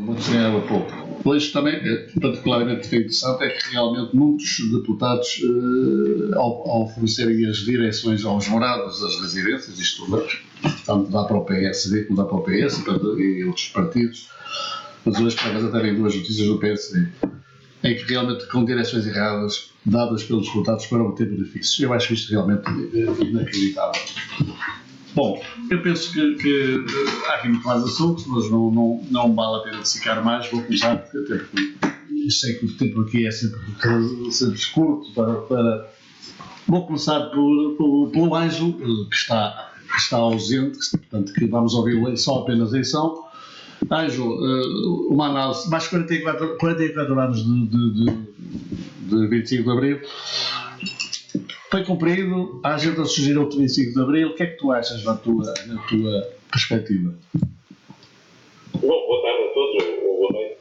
Vou desenhar um pouco. Depois também, particularmente interessante, é que realmente muitos deputados, ao fornecerem as direções aos morados das residências, isto tanto dá para o PSD como dá para o PS e outros partidos, mas hoje, por acaso, até vem duas notícias do PSD, em que realmente com direções erradas, dadas pelos deputados para obter benefícios. Eu acho isto realmente inacreditável. Bom, eu penso que há aqui muito mais assuntos, mas não vale a pena dissecar mais. Vou começar, até porque sei que o tempo aqui é sempre curto Vou começar pelo Ângelo, que está ausente, portanto que vamos ouvi-lo só apenas em som. Ângelo, uma análise, mais 44 anos de 25 de Abril. Foi cumprido, a agenda sugeriu o 25 de Abril. O que é que tu achas na tua perspectiva? Bom, boa tarde a todos, boa noite.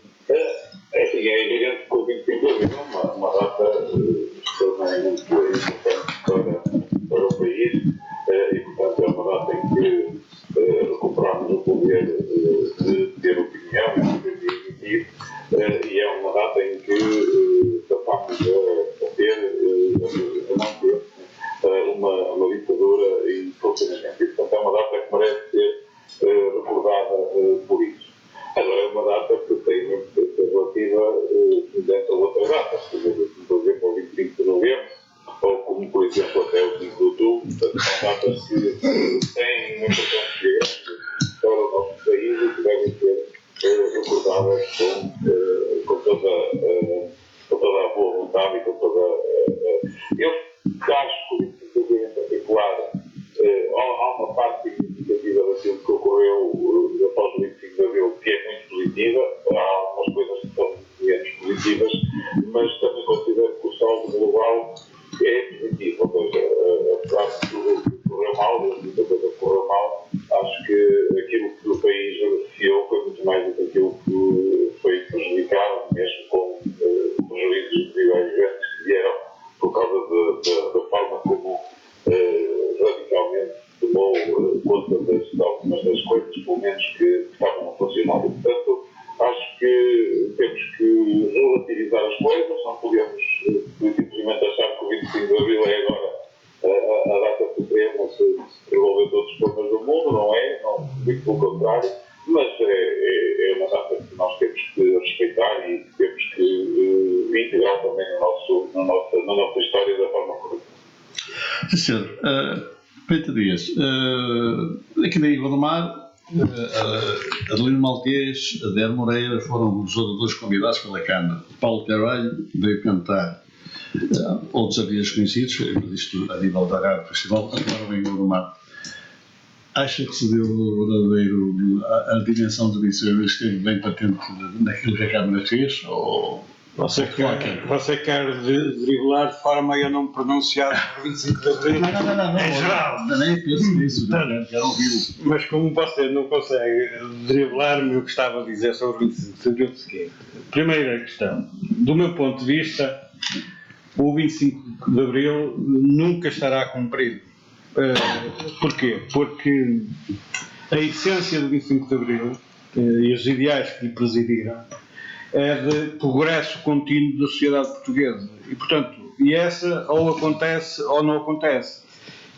É evidente que o 25 de Abril é uma data extremamente importante para o país e, portanto, é uma data em que recuperamos o poder de ter opinião e de emitir, e é uma data em que passamos a não ter uma ditadura em funcionamento. E, portanto, é uma data que merece ser recordada por isso. Agora, é uma data que tem muito que ser relativa semelhante a outras datas, como, por exemplo, o 25 de novembro, ou como, por exemplo, até o 5 de outubro. Portanto, são datas que têm uma importância grande para o nosso país e que devem ser recordadas com toda a boa vontade e com toda eu acho que o 25 de abril em particular há uma parte significativa daquilo que ocorreu após o 25 de abril que é muito positiva, há algumas coisas que são menos positivas, mas também considero que o saldo global é positivo, ou seja, apesar de tudo que correu mal, e muita coisa que correu mal, acho que aquilo que o país beneficiou foi muito mais do que aquilo que foi prejudicado, mesmo com prejuízos individuais grandes que vieram por causa da forma como radicalmente tomou conta de algumas das coisas, pelo menos, que estavam a funcionar. Portanto, acho que temos que relativizar as coisas, não podemos simplesmente achar que o 25 de Abril é agora a data suprema se resolver todos os problemas do mundo, não é? Não, muito pelo contrário, mas é uma data que nós temos que respeitar e temos que integrar também na nossa história da forma correta. Sim, senhor. Pedro Dias, aqui na Ilha do Mar, Adelino Maltês, Adélio Moreira foram os oradores convidados pela Câmara. Paulo Carvalho veio cantar outros artistas conhecidos, isto a nível da Rádio Festival, agora vem o do Mar. Acha que se deu a dimensão do Viseu esteve bem patente naquilo que a Câmara fez? Ou você quer driblar de forma a eu não pronunciar o 25 de Abril? Não. Em geral. Nem penso nisso, quero ouvi-lo. Mas como você não consegue driblar-me, eu gostava de dizer sobre o 25 de Abril o seguinte. Primeira questão. Do meu ponto de vista, o 25 de Abril nunca estará cumprido. Porquê? Porque a essência do 25 de Abril e os ideais que lhe presidiram é de progresso contínuo da sociedade portuguesa. E, portanto, essa ou acontece ou não acontece.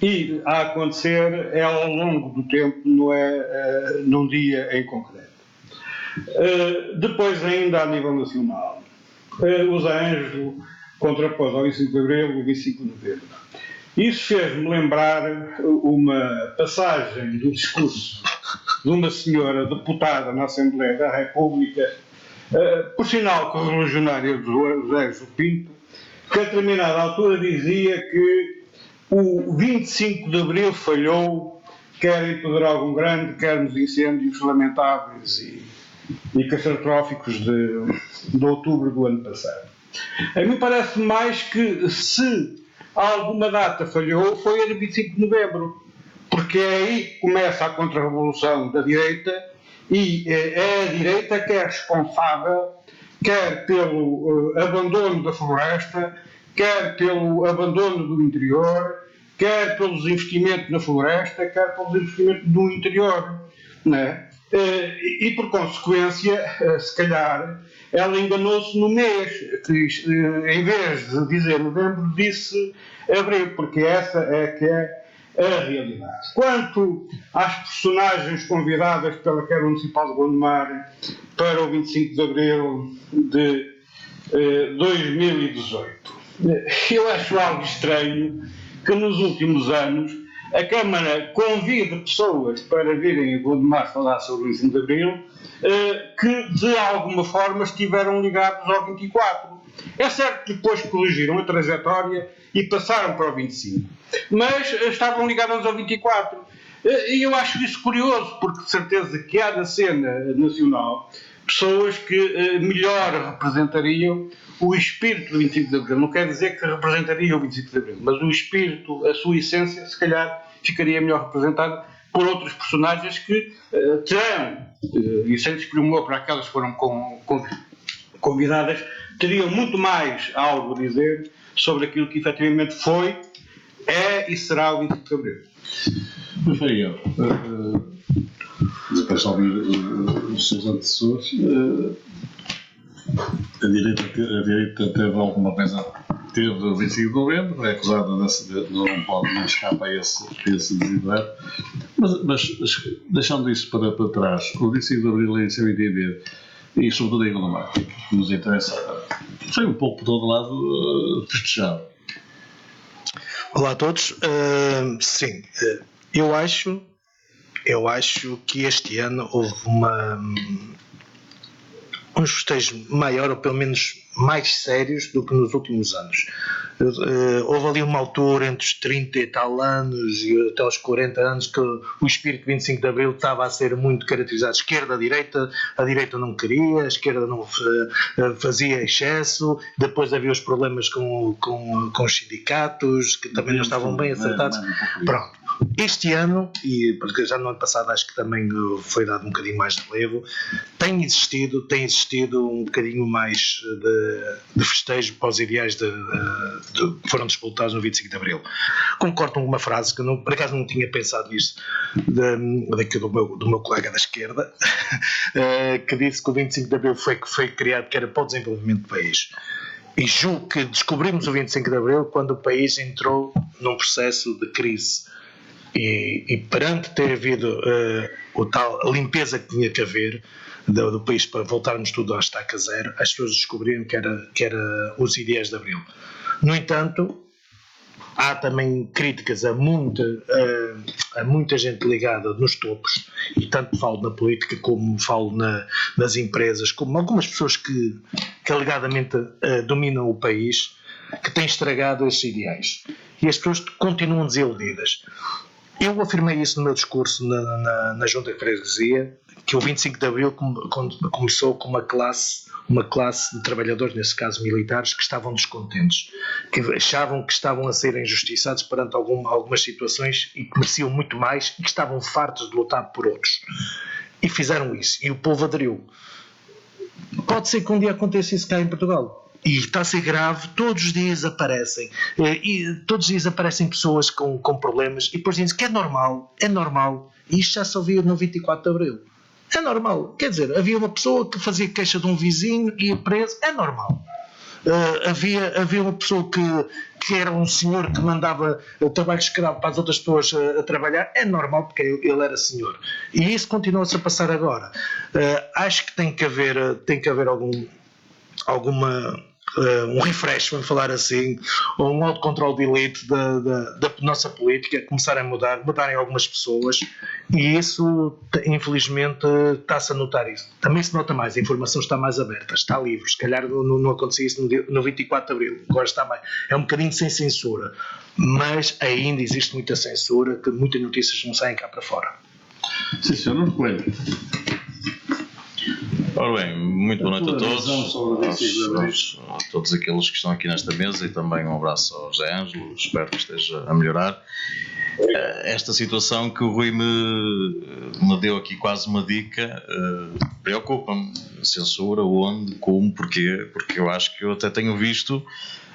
E a acontecer é ao longo do tempo, não é num dia em concreto. Depois, ainda a nível nacional, o Zé Ângelo contrapôs ao 25 de Abril o 25 de Novembro. Isso fez-me lembrar uma passagem do discurso de uma senhora deputada na Assembleia da República, por sinal correligionária do José João Pinto, que a determinada altura dizia que o 25 de Abril falhou, quer em Pedrógão Grande, quer nos incêndios lamentáveis e catastróficos de outubro do ano passado. A mim parece mais que se alguma data falhou foi a de 25 de novembro, porque é aí que começa a contra-revolução da direita e é a direita que é responsável quer pelo abandono da floresta, quer pelo abandono do interior, quer pelos investimentos na floresta, quer pelos investimentos do interior, não é? e por consequência, se calhar, ela enganou-se no mês, em vez de dizer novembro, disse abril, porque essa é que é a realidade. Quanto às personagens convidadas pela Câmara Municipal de Gondomar para o 25 de Abril de 2018, eu acho algo estranho que nos últimos anos a Câmara convide pessoas para virem a Gondomar falar sobre o 25 de Abril que de alguma forma estiveram ligados ao 24. É certo que depois corrigiram a trajetória e passaram para o 25, mas estavam ligados ao 24. E eu acho isso curioso, porque de certeza que há na cena nacional pessoas que melhor representariam o espírito do 25 de Abril. Não quer dizer que representariam o 25 de Abril, mas o espírito, a sua essência, se calhar ficaria melhor representada por outros personagens que terão, e sem desprimor para aquelas que foram convidadas, teriam muito mais algo a dizer sobre aquilo que efetivamente foi, é e será o 25 de Abril. Rafael, depois de ouvir os seus antecessores, a direita teve alguma coisa, teve o 25 de novembro, é acusada de não escapa a esse desidrato, mas deixando isso para trás, o 25 de abril em seu entender, e sobretudo em Gondomar, que nos interessa, foi um pouco por todo lado festejado. Olá a todos. Sim, eu acho que este ano houve uns festejos maior, ou pelo menos mais sérios do que nos últimos anos. Houve ali uma altura entre os 30 e tal anos e até aos 40 anos que o espírito 25 de Abril estava a ser muito caracterizado. Esquerda-direita, a direita não queria, a esquerda não fazia excesso, depois havia os problemas com os sindicatos, que também não estavam bem acertados. Pronto. Este ano, e porque já no ano passado acho que também foi dado um bocadinho mais de relevo, tem existido um bocadinho mais de festejo para os ideais que foram disputados no 25 de Abril. Concordo com uma frase que por acaso não tinha pensado nisso, daqui do meu colega da esquerda, que disse que o 25 de Abril foi criado que era para o desenvolvimento do país. E julgo que descobrimos o 25 de Abril quando o país entrou num processo de crise. E perante ter havido a limpeza que tinha que haver do país para voltarmos tudo à estaca zero, as pessoas descobriram que era os ideais de Abril. No entanto, há também críticas a muita gente ligada nos topos, e tanto falo na política como falo nas empresas, como algumas pessoas que alegadamente dominam o país, que têm estragado esses ideais. E as pessoas continuam desiludidas. Eu afirmei isso no meu discurso na Junta de Freguesia, que o 25 de Abril começou com uma classe de trabalhadores, nesse caso militares, que estavam descontentes, que achavam que estavam a ser injustiçados perante algumas situações e que mereciam muito mais e que estavam fartos de lutar por outros. E fizeram isso. E o povo aderiu. Pode ser que um dia aconteça isso cá em Portugal. E está a ser grave, todos os dias aparecem pessoas com problemas e depois dizem que é normal, e isto já se ouvia no 24 de Abril. É normal, quer dizer, havia uma pessoa que fazia queixa de um vizinho e ia preso, é normal. Havia uma pessoa que era um senhor que mandava trabalho escravo para as outras pessoas a trabalhar, é normal porque ele era senhor. E isso continua-se a passar agora. Acho que tem que haver um refresh, vamos falar assim, ou um autocontrole de elite da nossa política, começarem a mudarem algumas pessoas, e isso, infelizmente, está-se a notar isso. Também se nota mais, a informação está mais aberta, está livre, se calhar não acontecia isso no 24 de Abril, agora está bem, é um bocadinho sem censura, mas ainda existe muita censura, que muitas notícias não saem cá para fora. Sim, senhor, não recolho. Ora bem, muito boa noite a todos, a todos aqueles que estão aqui nesta mesa, e também um abraço ao José Ângelo, espero que esteja a melhorar. Esta situação que o Rui me deu aqui quase uma dica, preocupa-me. Censura, onde, como, porquê? Porque eu acho que eu até tenho visto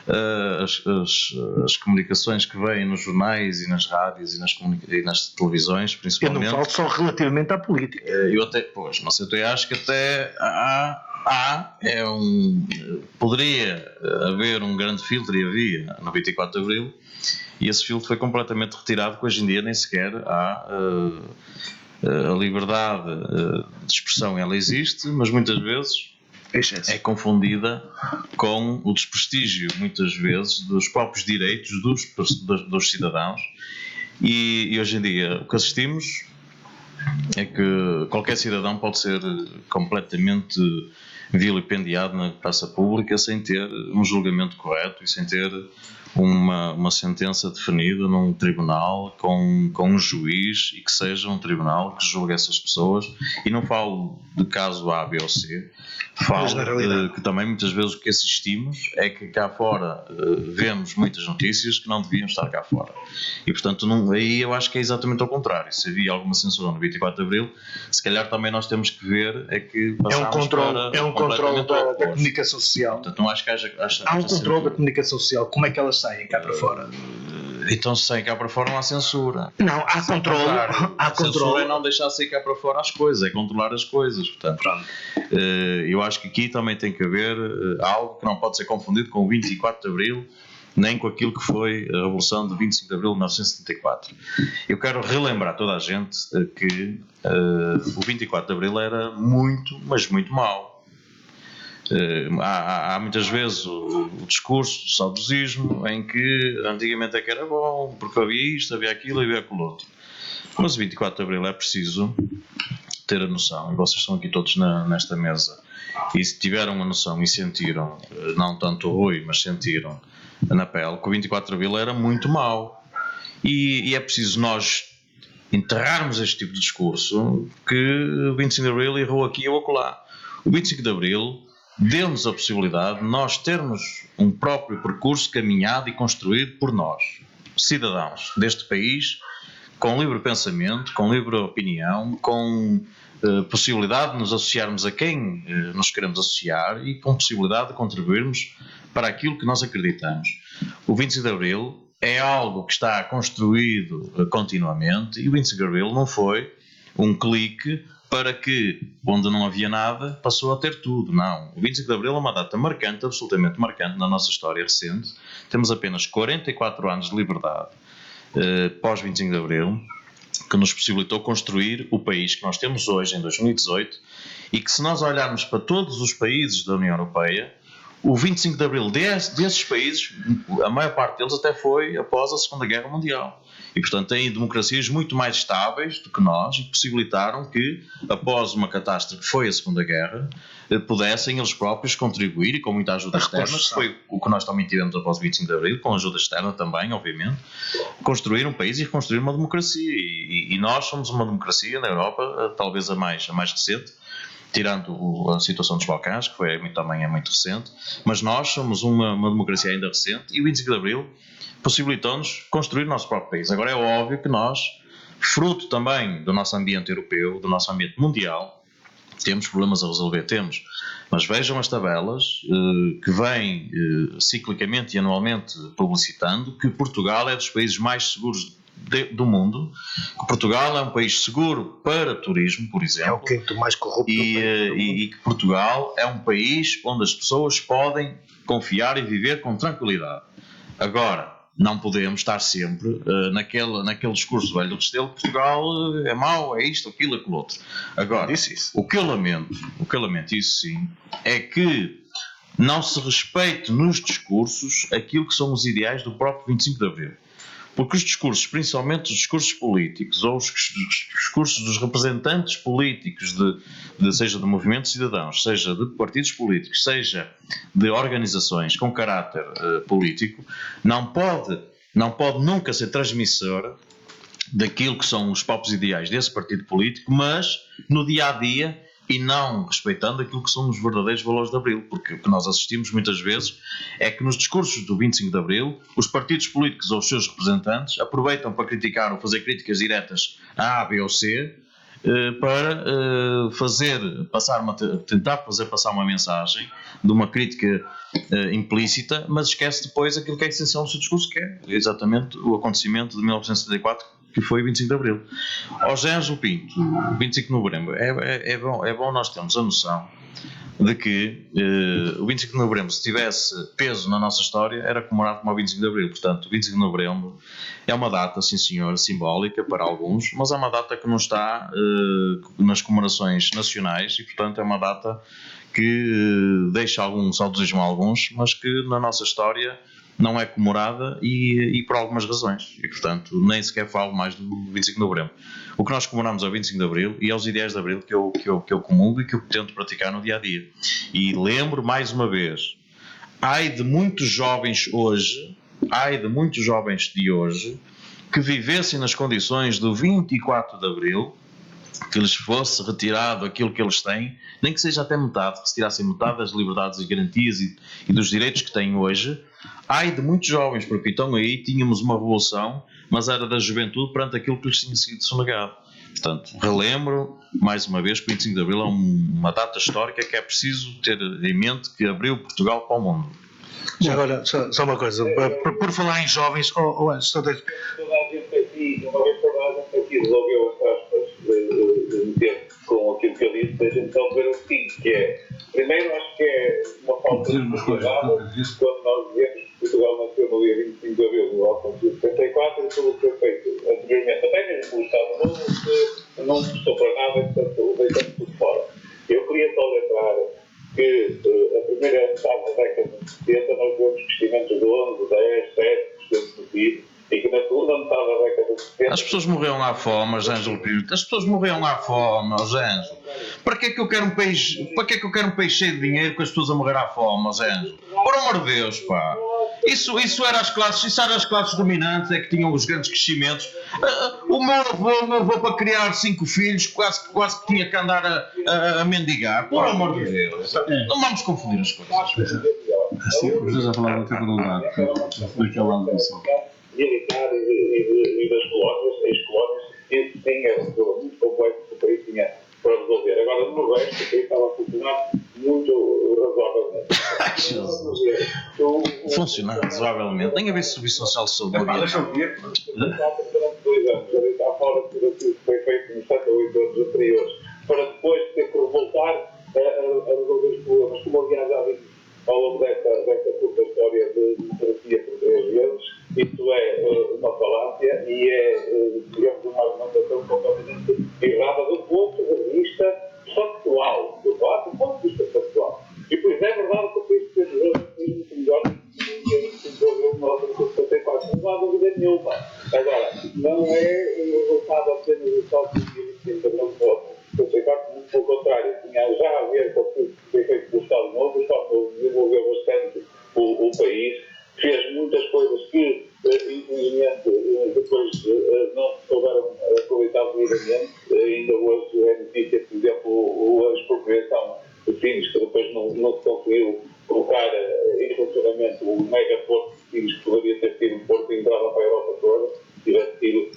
as comunicações que vêm nos jornais e nas rádios e nas televisões, Eu principalmente. não falo só relativamente à política. Eu até, pois, não sei, eu acho que até poderia haver um grande filtro, e havia no 24 de Abril, e esse filtro foi completamente retirado, que hoje em dia nem sequer há a liberdade de expressão, ela existe, mas muitas vezes é confundida com o desprestígio, muitas vezes, dos próprios direitos dos cidadãos, e hoje em dia o que assistimos é que qualquer cidadão pode ser completamente vilipendiado na praça pública sem ter um julgamento correto e sem ter uma sentença definida num tribunal com um juiz, e que seja um tribunal que julgue essas pessoas. E não falo de caso A, B ou C, falo que também muitas vezes o que assistimos é que cá fora vemos muitas notícias que não deviam estar cá fora, e portanto aí eu acho que é exatamente ao contrário. Se havia alguma censura no 24 de Abril, se calhar também nós temos que ver que é um controle da comunicação social. Portanto, não acho que há um controle da comunicação social. Como é que elas saem cá para fora? Então, se saem cá para fora, não há censura. Não, há controle. A censura é não deixar sair cá para fora as coisas, é controlar as coisas. Portanto, eu acho que aqui também tem que haver algo que não pode ser confundido com o 24 de Abril, nem com aquilo que foi a Revolução de 25 de Abril de 1974. Eu quero relembrar toda a gente que o 24 de Abril era muito, mas muito mau. Há muitas vezes o discurso do saudosismo, em que antigamente é que era bom, porque havia isto, havia aquilo, havia aquilo outro. Mas o 24 de Abril é preciso ter a noção, e vocês estão aqui todos nesta mesa, e se tiveram a noção e sentiram, não tanto o Rui, mas sentiram na pele, que o 24 de Abril era muito mau. E é preciso nós enterrarmos este tipo de discurso, que o 25 de Abril errou aqui ou acolá. O 25 de Abril deu-nos a possibilidade de nós termos um próprio percurso caminhado e construído por nós, cidadãos deste país, com livre pensamento, com livre opinião, com possibilidade de nos associarmos a quem nos queremos associar e com possibilidade de contribuirmos para aquilo que nós acreditamos. O 25 de Abril é algo que está construído continuamente, e o 25 de Abril não foi um clique para que, onde não havia nada, passou a ter tudo. Não. O 25 de Abril é uma data marcante, absolutamente marcante na nossa história recente. Temos apenas 44 anos de liberdade pós 25 de Abril, que nos possibilitou construir o país que nós temos hoje, em 2018, e que, se nós olharmos para todos os países da União Europeia, o 25 de Abril desses países, a maior parte deles até foi após a Segunda Guerra Mundial. E, portanto, têm democracias muito mais estáveis do que nós, e possibilitaram que, após uma catástrofe que foi a Segunda Guerra, pudessem eles próprios contribuir, e com muita ajuda externa, que foi o que nós também tivemos após o 25 de Abril, com ajuda externa também, obviamente, construir um país e construir uma democracia. E nós somos uma democracia na Europa, talvez a mais recente, tirando a situação dos Balcãs, que também é muito recente, mas nós somos uma democracia ainda recente, e o 25 de Abril possibilitou-nos construir o nosso próprio país. Agora, é óbvio que nós, fruto também do nosso ambiente europeu, do nosso ambiente mundial, temos problemas a resolver, mas vejam as tabelas que vêm ciclicamente e anualmente publicitando que Portugal é dos países mais seguros do mundo, que Portugal é um país seguro para turismo, por exemplo. É o quinto mais corrupto. E que Portugal é um país onde as pessoas podem confiar e viver com tranquilidade. Agora, não podemos estar sempre naquele discurso velho do Restelo, que Portugal é mau, é isto, aquilo, aquilo outro. Agora, o que eu lamento, isso sim, é que não se respeite nos discursos aquilo que são os ideais do próprio 25 de Abril. Porque os discursos, principalmente os discursos políticos, ou os discursos dos representantes políticos, seja de movimentos cidadãos, seja de partidos políticos, seja de organizações com caráter político, não pode nunca ser transmissor daquilo que são os próprios ideais desse partido político, mas no dia-a-dia, e não respeitando aquilo que são os verdadeiros valores de Abril, porque o que nós assistimos muitas vezes é que nos discursos do 25 de Abril, os partidos políticos ou os seus representantes aproveitam para criticar ou fazer críticas diretas a A, B ou C, para tentar fazer passar uma mensagem de uma crítica implícita, mas esquece depois aquilo que é essencial no seu discurso, que é exatamente o acontecimento de 1974, que foi o 25 de Abril. Ao José Ângelo Pinto, 25 de Novembro, é bom nós termos a noção de que o 25 de Novembro, se tivesse peso na nossa história, era comemorado como o 25 de Abril. Portanto, o 25 de Novembro é uma data, sim senhor, simbólica para alguns, mas é uma data que não está nas comemorações nacionais e, portanto, é uma data que deixa algum saudosismo a alguns, mas que na nossa história não é comemorada e por algumas razões. E, portanto, nem sequer falo mais do 25 de Novembro. O que nós comemoramos é o 25 de Abril e é os ideais de Abril que eu comungo e que eu tento praticar no dia-a-dia. E lembro, mais uma vez, ai de muitos jovens de hoje, que vivessem nas condições do 24 de Abril, que lhes fosse retirado aquilo que eles têm, nem que seja até metade, que se tirassem metade das liberdades e garantias e dos direitos que têm hoje. Ai de muitos jovens, porque então aí tínhamos uma revolução, mas era da juventude perante aquilo que lhes tinha sido sonegado. Portanto, relembro, mais uma vez, que o 25 de Abril é uma data histórica que é preciso ter em mente, que abriu Portugal para o mundo. Já agora, só uma coisa, por falar em jovens, antes Toda a gente aqui resolveu as meter com aquilo que eu disse, deixa-me só ver o seguinte, que é, primeiro acho que é uma falta de responsabilidade quando nós dizemos que Portugal nasceu no dia 25 de Abril de 1974 e tudo o que foi feito anteriormente, até mesmo o Estado Novo, que não custou para nada, portanto, deitamos tudo fora. Eu queria só lembrar que a primeira metade da década de 70 nós tivemos crescimentos de 11, 10, 7% do PIB, e que na segunda metade da década de 70... As pessoas morreram lá à fome, Ângelo Pinto. As pessoas morreram lá à fome, Ângelo. Para que é que eu quero um país cheio de dinheiro com as pessoas a morrer à fome, Ângelo? Por amor de Deus, pá. Isso era as classes dominantes, é que tinham os grandes crescimentos. O meu avô para criar 5 filhos quase que tinha que andar a mendigar. Por amor de Deus. Não vamos confundir as coisas. Sim, vocês já falaram até para lugar, naquela aldeia. Militar e das colónias, ex-colónias, isso sim era um problema muito complexo que o país tinha para resolver. Agora, no resto, o país estava a funcionar muito razoavelmente. Funcionar razoavelmente. Nem haver serviço social de saúde. Durante 2 anos, a deitar fora tudo aquilo que foi feito nos 7 ou 8 anos anteriores, para depois ter que voltar a resolver os problemas, como aliás já vimos ao longo desta curta história de democracia por 3 vezes. Isso é uma falácia e é, digamos, uma argumentação completamente errada do ponto de vista factual. Do ponto de vista factual. E pois é verdade que o país fez muito melhor do que o 1974, não há dúvida nenhuma. Agora, não é o resultado apenas do salto de 25 de voto. Eu sei que, muito pelo contrário, tinha já a ver com aquilo que foi feito pelo Estado Novo. O Estado Novo desenvolveu bastante o país, fez muitas coisas que, infelizmente, depois não souberam aproveitar devidamente. Ainda hoje é notícia, por exemplo, a expropriação de Sines, que depois não se conseguiu colocar em funcionamento o megaporto de Sines, que poderia ter sido um porto de entrada para a Europa toda, tivesse sido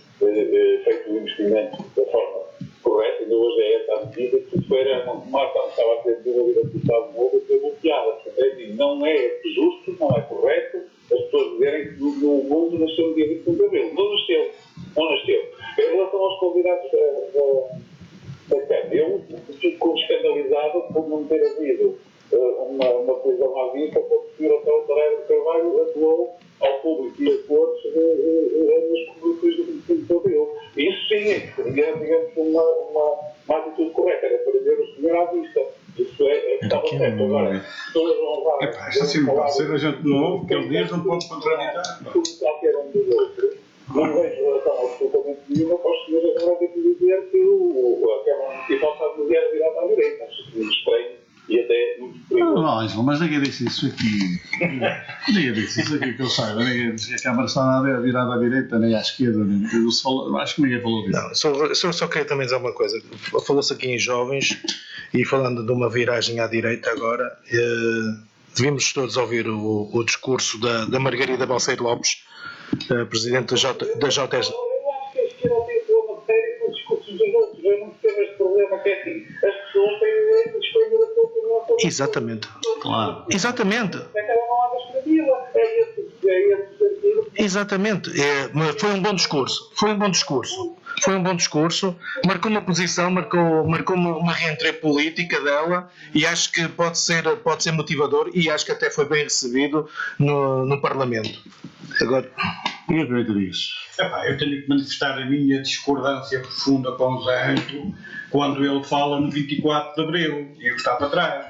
feito o investimento da forma correta. Ainda hoje é essa a medida que se era uma ação que estava a ser desenvolvida pelo Estado Novo e foi bloqueada. Portanto, não é justo, não é correto as pessoas dizerem que no mundo nasceu no dia 25 de Abril. Não nasceu. Em relação aos convidados da Câmara, eu fico escandalizado por não ter havido uma prisão à vista, porque o Sr. Hotel Tareia de Carvalho atuou ao público e a todos nas comunicações do 25 de Abril. Isso sim é que seria, digamos, uma atitude correta, era para ver o senhor à vista. Isso estava certo. Agora, todas vão lá. Isso assim não pode ser a gente novo, que ele diz, não pode contraditar. Qualquer um dos outros. Não vejo relação absolutamente nenhuma para os senhores agora ter que dizer que a Câmara Municipal está demasiado virada à direita. Acho que muito estranho e até muito perigoso. Não, Ângelo, mas ninguém disse isso aqui. Ninguém disse isso aqui que eu saiba. Ninguém disse que a Câmara está virada à direita, nem à esquerda. Acho que ninguém falou disso. Não, só queria também dizer uma coisa. Falou-se aqui em jovens e falando de uma viragem à direita agora, devíamos todos ouvir o discurso da Margarida Balseiro Lopes, presidente da JS. Eu acho que a esquerda tem um problema sério com os discursos dos outros. Eu não percebo Exatamente. Claro. Exatamente. Não há descrevila. É esse sentido. Exatamente. Mas foi um bom discurso. Marcou uma posição, marcou uma reentrée política dela e acho que pode ser motivador e acho que até foi bem recebido no Parlamento. Agora, E a direita diz? Eu tenho que manifestar a minha discordância profunda com o Zé Ângelo quando ele fala no 24 de Abril, e eu estava atrás.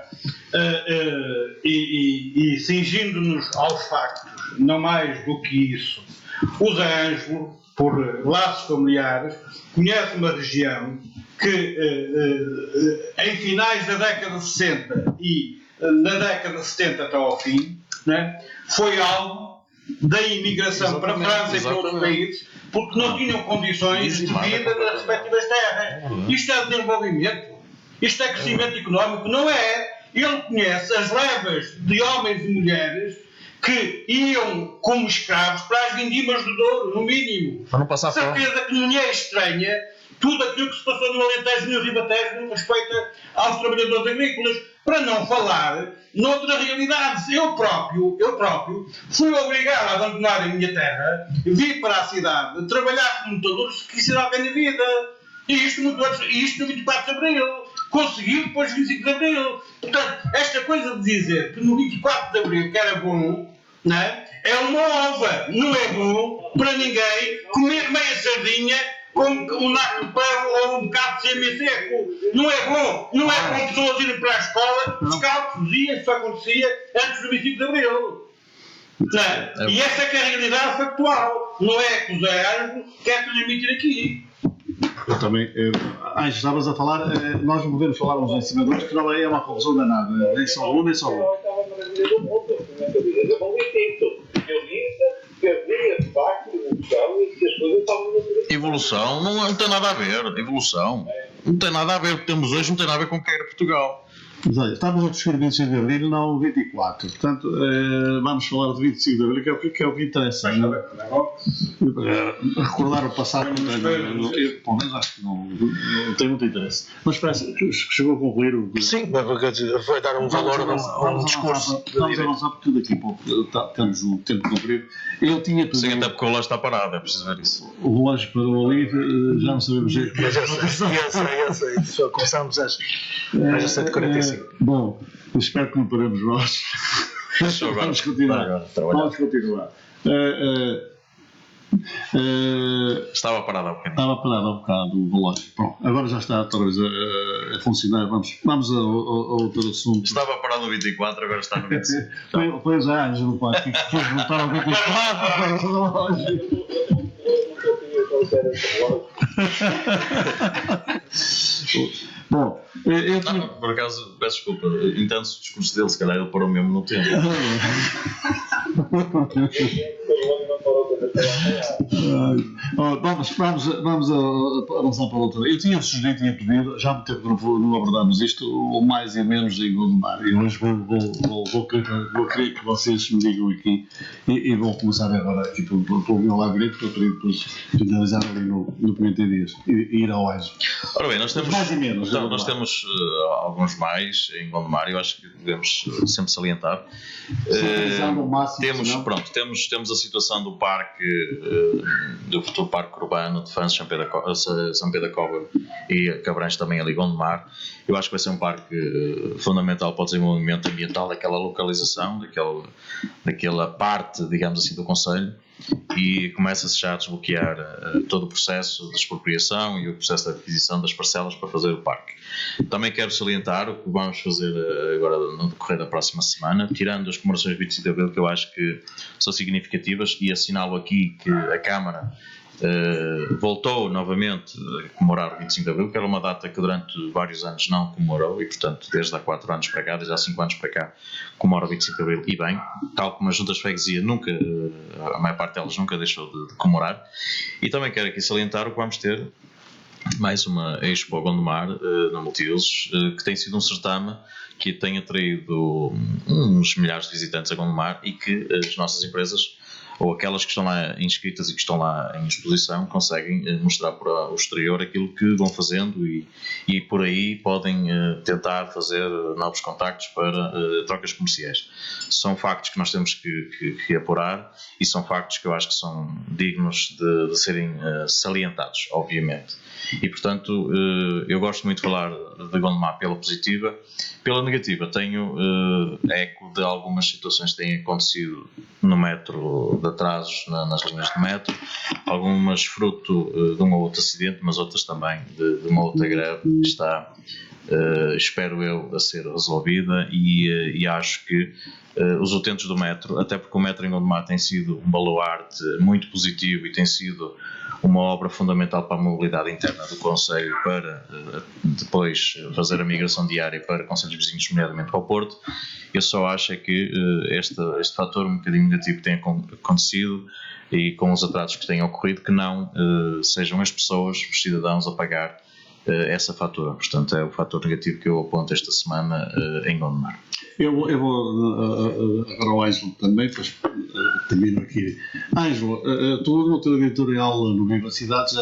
E cingindo-nos aos factos, não mais do que isso, o Zé Ângelo, por laços familiares, conhece uma região que em finais da década de 60 e na década de 70 até ao fim, né, foi alvo da imigração para a França e para outros países, porque não tinham condições de vida nas respectivas terras. Isto é desenvolvimento, isto é crescimento económico, não é? Ele conhece as levas de homens e mulheres que iam como escravos para as vindimas do Douro, no mínimo. para não passar fome. Certeza que não lhe é estranha tudo aquilo que se passou no Alentejo e no Ribatejo no que respeita aos trabalhadores agrícolas, para não falar noutras realidades. Eu próprio fui obrigado a abandonar a minha terra, vir para a cidade, trabalhar como montador se quiser alguém na vida. E isto no 24 de Abril. Conseguiu depois do 25 de Abril. Portanto, esta coisa de dizer que no 24 de Abril que era bom, não é? É uma ova. Não é bom para ninguém comer meia sardinha com um naco de pão ou um bocado de semi seco. Não é bom. Não é bom pessoas irem para a escola descalços. Isso acontecia antes do 25 de Abril. Não é? E essa é que é a realidade factual. Não é que o Zé Ângelo quer transmitir aqui. Eu também. Estavas a falar, nós não podemos falar uns em cima de outros, que não é uma confusão danada. Nem só um, nem só outro. Eu estava maravilha do mundo, eu não me sinto. Eu vi de facto evolução e que as coisas estavam Evolução não tem nada a ver. Evolução não tem nada a ver. O que temos hoje não tem nada a ver com o que era Portugal. Mas olha, estávamos a discutir 25 de Abril, não 24. Portanto, vamos falar de 25 de Abril, que é o que interessa. Recordar o passado, pelo menos acho que não tem muito interesse. Mas parece que chegou a concluir o. Sim, vai dar um valor a um discurso. Vamos avançar porque tudo aqui temos um tempo comprido. Eu tinha pedido. Sim, até porque o relógio está parado, é preciso ver isso. O relógio parou ali, já não sabemos jeito. Mas eu sei. Só começámos às 7h45. Bom, espero que não paremos nós. Vamos continuar. Estava parado há bocado. Estava parado há um bocado o relógio. Pronto, agora já está outra vez a funcionar. Vamos a outro assunto. Estava parado no 24, agora está no 25. Foi o Ângelo, pá, que depois voltaram a ver com o relógio. Bom, não, por acaso, peço desculpa, entendo-se o discurso dele, se calhar ele parou mesmo no tempo. Vamos avançar para outra. Eu tinha pedido, já há muito tempo não abordámos isto, o mais e menos em Gondomar. E hoje vou querer que vocês me digam aqui e vou começar agora aqui pelo meu lado direito, porque eu queria depois finalizar ali no Pimentel Dias e ir ao Ângelo. Ora bem, nós temos mais e menos. Então, nós temos alguns mais em Gondomar, eu acho que devemos sempre salientar. Temos a situação do parque, do futuro parque urbano de Fãs, São Pedro da Cova e Cabrães também ali Gondomar. Eu acho que vai ser um parque fundamental para o desenvolvimento ambiental daquela localização, daquela parte, digamos assim, do concelho. E começa-se já a desbloquear todo o processo de expropriação e o processo de aquisição das parcelas para fazer o parque. Também quero salientar o que vamos fazer agora no decorrer da próxima semana, tirando as comemorações de 25 de Abril, que eu acho que são significativas, e assinalo aqui que a Câmara voltou novamente a comemorar o 25 de Abril, que era uma data que durante vários anos não comemorou e, portanto, desde há 4 anos para cá, desde há 5 anos para cá, comemora o 25 de Abril e bem, tal como as juntas de freguesia a maior parte delas nunca deixou de comemorar. E também quero aqui salientar o que vamos ter mais uma Expo Gondomar na Multiusos, que tem sido um certame que tem atraído uns milhares de visitantes a Gondomar e que as nossas empresas ou aquelas que estão lá inscritas e que estão lá em exposição conseguem mostrar para o exterior aquilo que vão fazendo e por aí podem tentar fazer novos contactos para trocas comerciais. São factos que nós temos que apurar e são factos que eu acho que são dignos de serem salientados, obviamente. E, portanto, eu gosto muito de falar da Gondomar pela positiva. Pela negativa, tenho eco de algumas situações que têm acontecido no metro, de atrasos nas linhas de metro, algumas fruto de um ou outro acidente, mas outras também de uma outra greve que está, espero eu, a ser resolvida e acho que os utentes do metro, até porque o metro em Gondomar tem sido um baluarte muito positivo e tem sido uma obra fundamental para a mobilidade interna do concelho para depois fazer a migração diária para concelhos vizinhos, nomeadamente para o Porto. Eu só acho é que este fator um bocadinho negativo que tem acontecido e com os atrasos que têm ocorrido, que não sejam as pessoas, os cidadãos, a pagar essa fatura. Portanto, é o fator negativo que eu aponto esta semana em Gondomar. Eu vou agora ao Ângelo também, depois termino aqui. Ângelo, tu no teu editorial no Viva Cidades,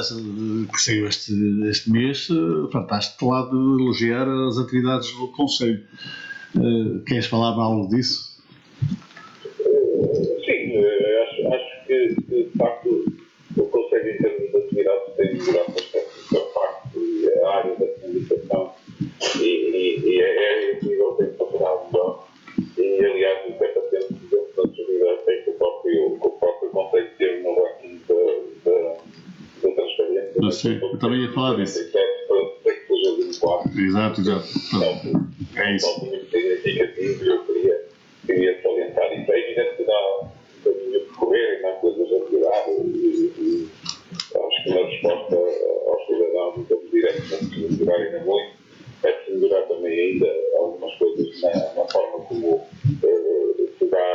que saiu este mês, estás-te lá de elogiar as atividades do Conselho. Queres falar algo disso? Sim, acho que de facto o Conselho em termos de atividades tem melhorado bastante a parte e a área da comunicação e é esse nível tem funcionado melhor e aliás o departamento dentro da atividade tem que o próprio Conselho teve no ranking da transparência. Não sei, eu também ia falar disso. Para que seja adequado. Exato. É isso. Significativo, eu queria salientar isso. É evidente que dá caminho a percorrer e mais coisas a melhorar e acho que uma resposta aos cidadãos em termos diretos é preciso melhorar ainda muito. É preciso melhorar também ainda algumas coisas na forma como se dá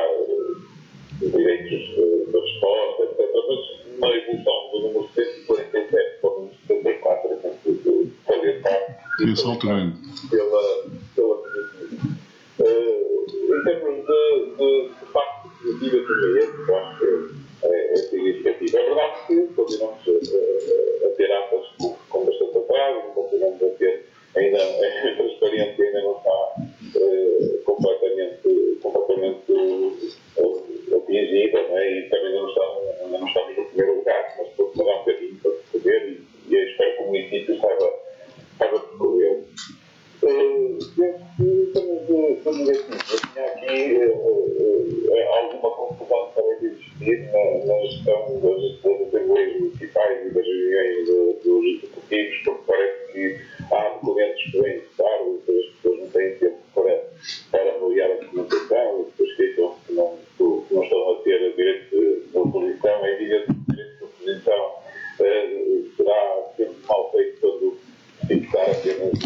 direitos de resposta, etc. Mas uma evolução do número 147 para o número 74 é sempre fazer parte. Isso é alto grande. Pela positiva. Em termos de facto de vida também, eu acho que é significativo. É verdade que continuamos a ter atas com bastante atraso, continuamos a ter ainda a transparência ainda não está completamente atingida, né? E também ainda não estamos no primeiro lugar, mas pode dar um bocadinho para percorrer e eu espero que o município saiba percorrer. Como negativo, eu tinha aqui alguma confusão que também de existir na gestão das assembleias municipais e das reuniões dos executivos, porque parece que há documentos que vêm estar, ou seja, as pessoas não têm tempo para avaliar a documentação e depois queixam-se que não estão a ter direito de oposição. É evidente que o direito de oposição será sempre mal feito quando se fixar apenas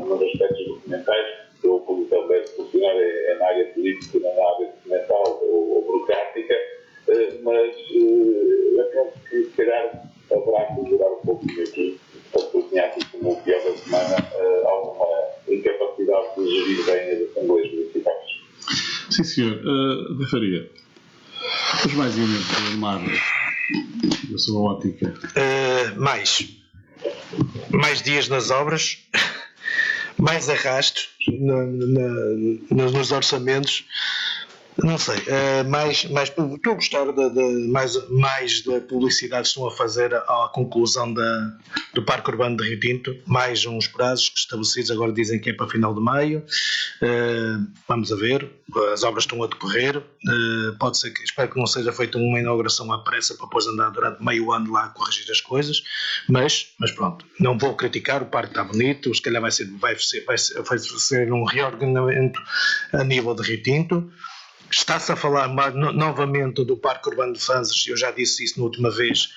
nos aspectos documentais. A oposição deve funcionar na área política, não na área documental ou burocrática, mas eu penso que se calhar haverá que melhorar um pouquinho aqui, porque eu tinha aqui como o pior da semana alguma incapacidade de gerir bem as assembleias municipais. Sim, senhor. Faria. Os mais imensos do mar, da sua ótica. Mais dias nas obras, mais arrasto nos orçamentos, não sei, estou a gostar mais da publicidade que estão a fazer à conclusão do Parque Urbano de Rio Tinto, mais uns prazos estabelecidos, agora dizem que é para final de maio, vamos a ver, as obras estão a decorrer, pode ser que, espero que não seja feita uma inauguração à pressa para depois andar durante meio ano lá a corrigir as coisas, mas pronto, não vou criticar, o parque está bonito, se calhar vai ser um reordenamento a nível de Rio Tinto. Está-se a falar novamente do Parque Urbano de Fanzes, eu já disse isso na última vez,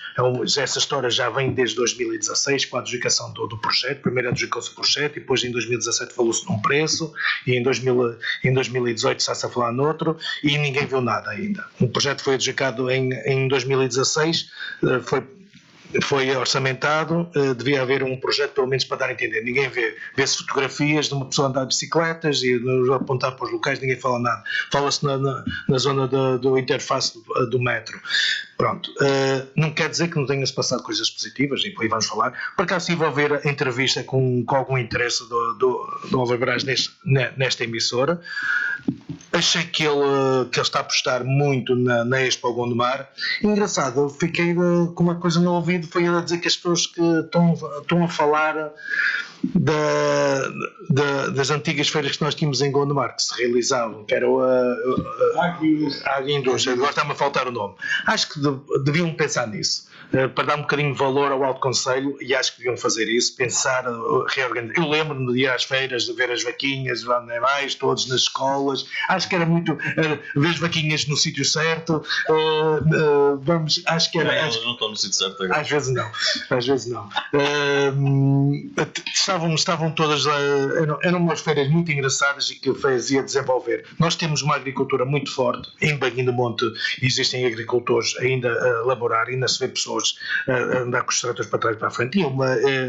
essa história já vem desde 2016, com a adjudicação do projeto, primeiro adjudicou-se o projeto e depois em 2017 falou-se num preço e em 2018 está-se a falar noutro e ninguém viu nada ainda. O projeto foi adjudicado em 2016, foi foi orçamentado, devia haver um projeto pelo menos para dar a entender. Ninguém vê-se fotografias de uma pessoa andar de bicicletas e apontar para os locais, ninguém fala nada. Fala-se na zona do interface do metro. Pronto, não quer dizer que não tenha-se passado coisas positivas, e depois vamos falar. Por acaso estive a ver a entrevista com algum interesse do Álvaro Brás nesta emissora. Achei que ele está a apostar muito na Expo Gondomar. Engraçado, eu fiquei com uma coisa no ouvido, foi ele a dizer que as pessoas que estão a falar das antigas feiras que nós tínhamos em Gondomar, que se realizavam, que era a Aguindústria, agora está-me a faltar o nome. Acho que deviam pensar nisso, para dar um bocadinho de valor ao Alto Conselho, e acho que deviam fazer isso, pensar, reorganizar. Eu lembro-me de ir às feiras, de ver as vaquinhas, os animais, todos nas escolas. Acho que era muito ver as vaquinhas no sítio certo. Acho que era. Elas não estão no sítio certo agora. Às vezes não. Estavam todas lá, eram umas feiras muito engraçadas e que fazia desenvolver. Nós temos uma agricultura muito forte. Em Baguim do Monte existem agricultores ainda a laborar, ainda se vê pessoas a andar com os tratores para trás e para a frente.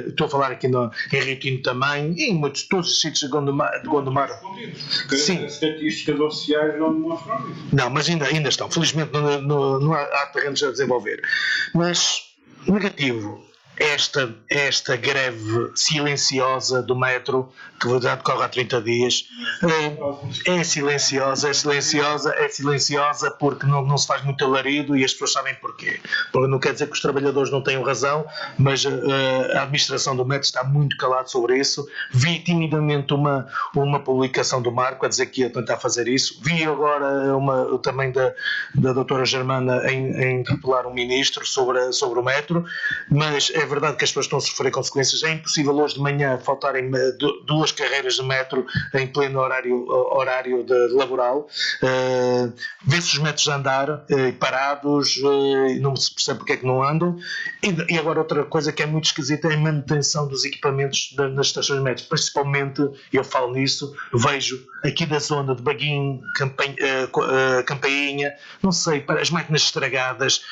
Estou a falar aqui em Rio Tinto também, e em todos os sítios de Gondomar. Sim. As estatísticas oficiais não demonstram isso. Não, mas ainda estão. Felizmente não há terrenos a desenvolver. Mas, negativo, esta greve silenciosa do metro, que já decorre há 30 dias, é silenciosa porque não se faz muito alarido, e as pessoas sabem porquê. Porque não quer dizer que os trabalhadores não tenham razão, mas a administração do metro está muito calada sobre isso. Vi timidamente uma publicação do Marco a dizer que ia tentar fazer isso. Vi agora também da doutora Germana a interpelar um ministro sobre o metro, mas é verdade que as pessoas estão a sofrer consequências. É impossível hoje de manhã faltarem duas carreiras de metro em pleno horário laboral. Vê-se os metros a andar parados, não se percebe porque é que não andam. E agora outra coisa que é muito esquisita é a manutenção dos equipamentos nas estações de metro. Principalmente, eu falo nisso, vejo aqui da zona de Baguim, Campainha, não sei, para as máquinas estragadas,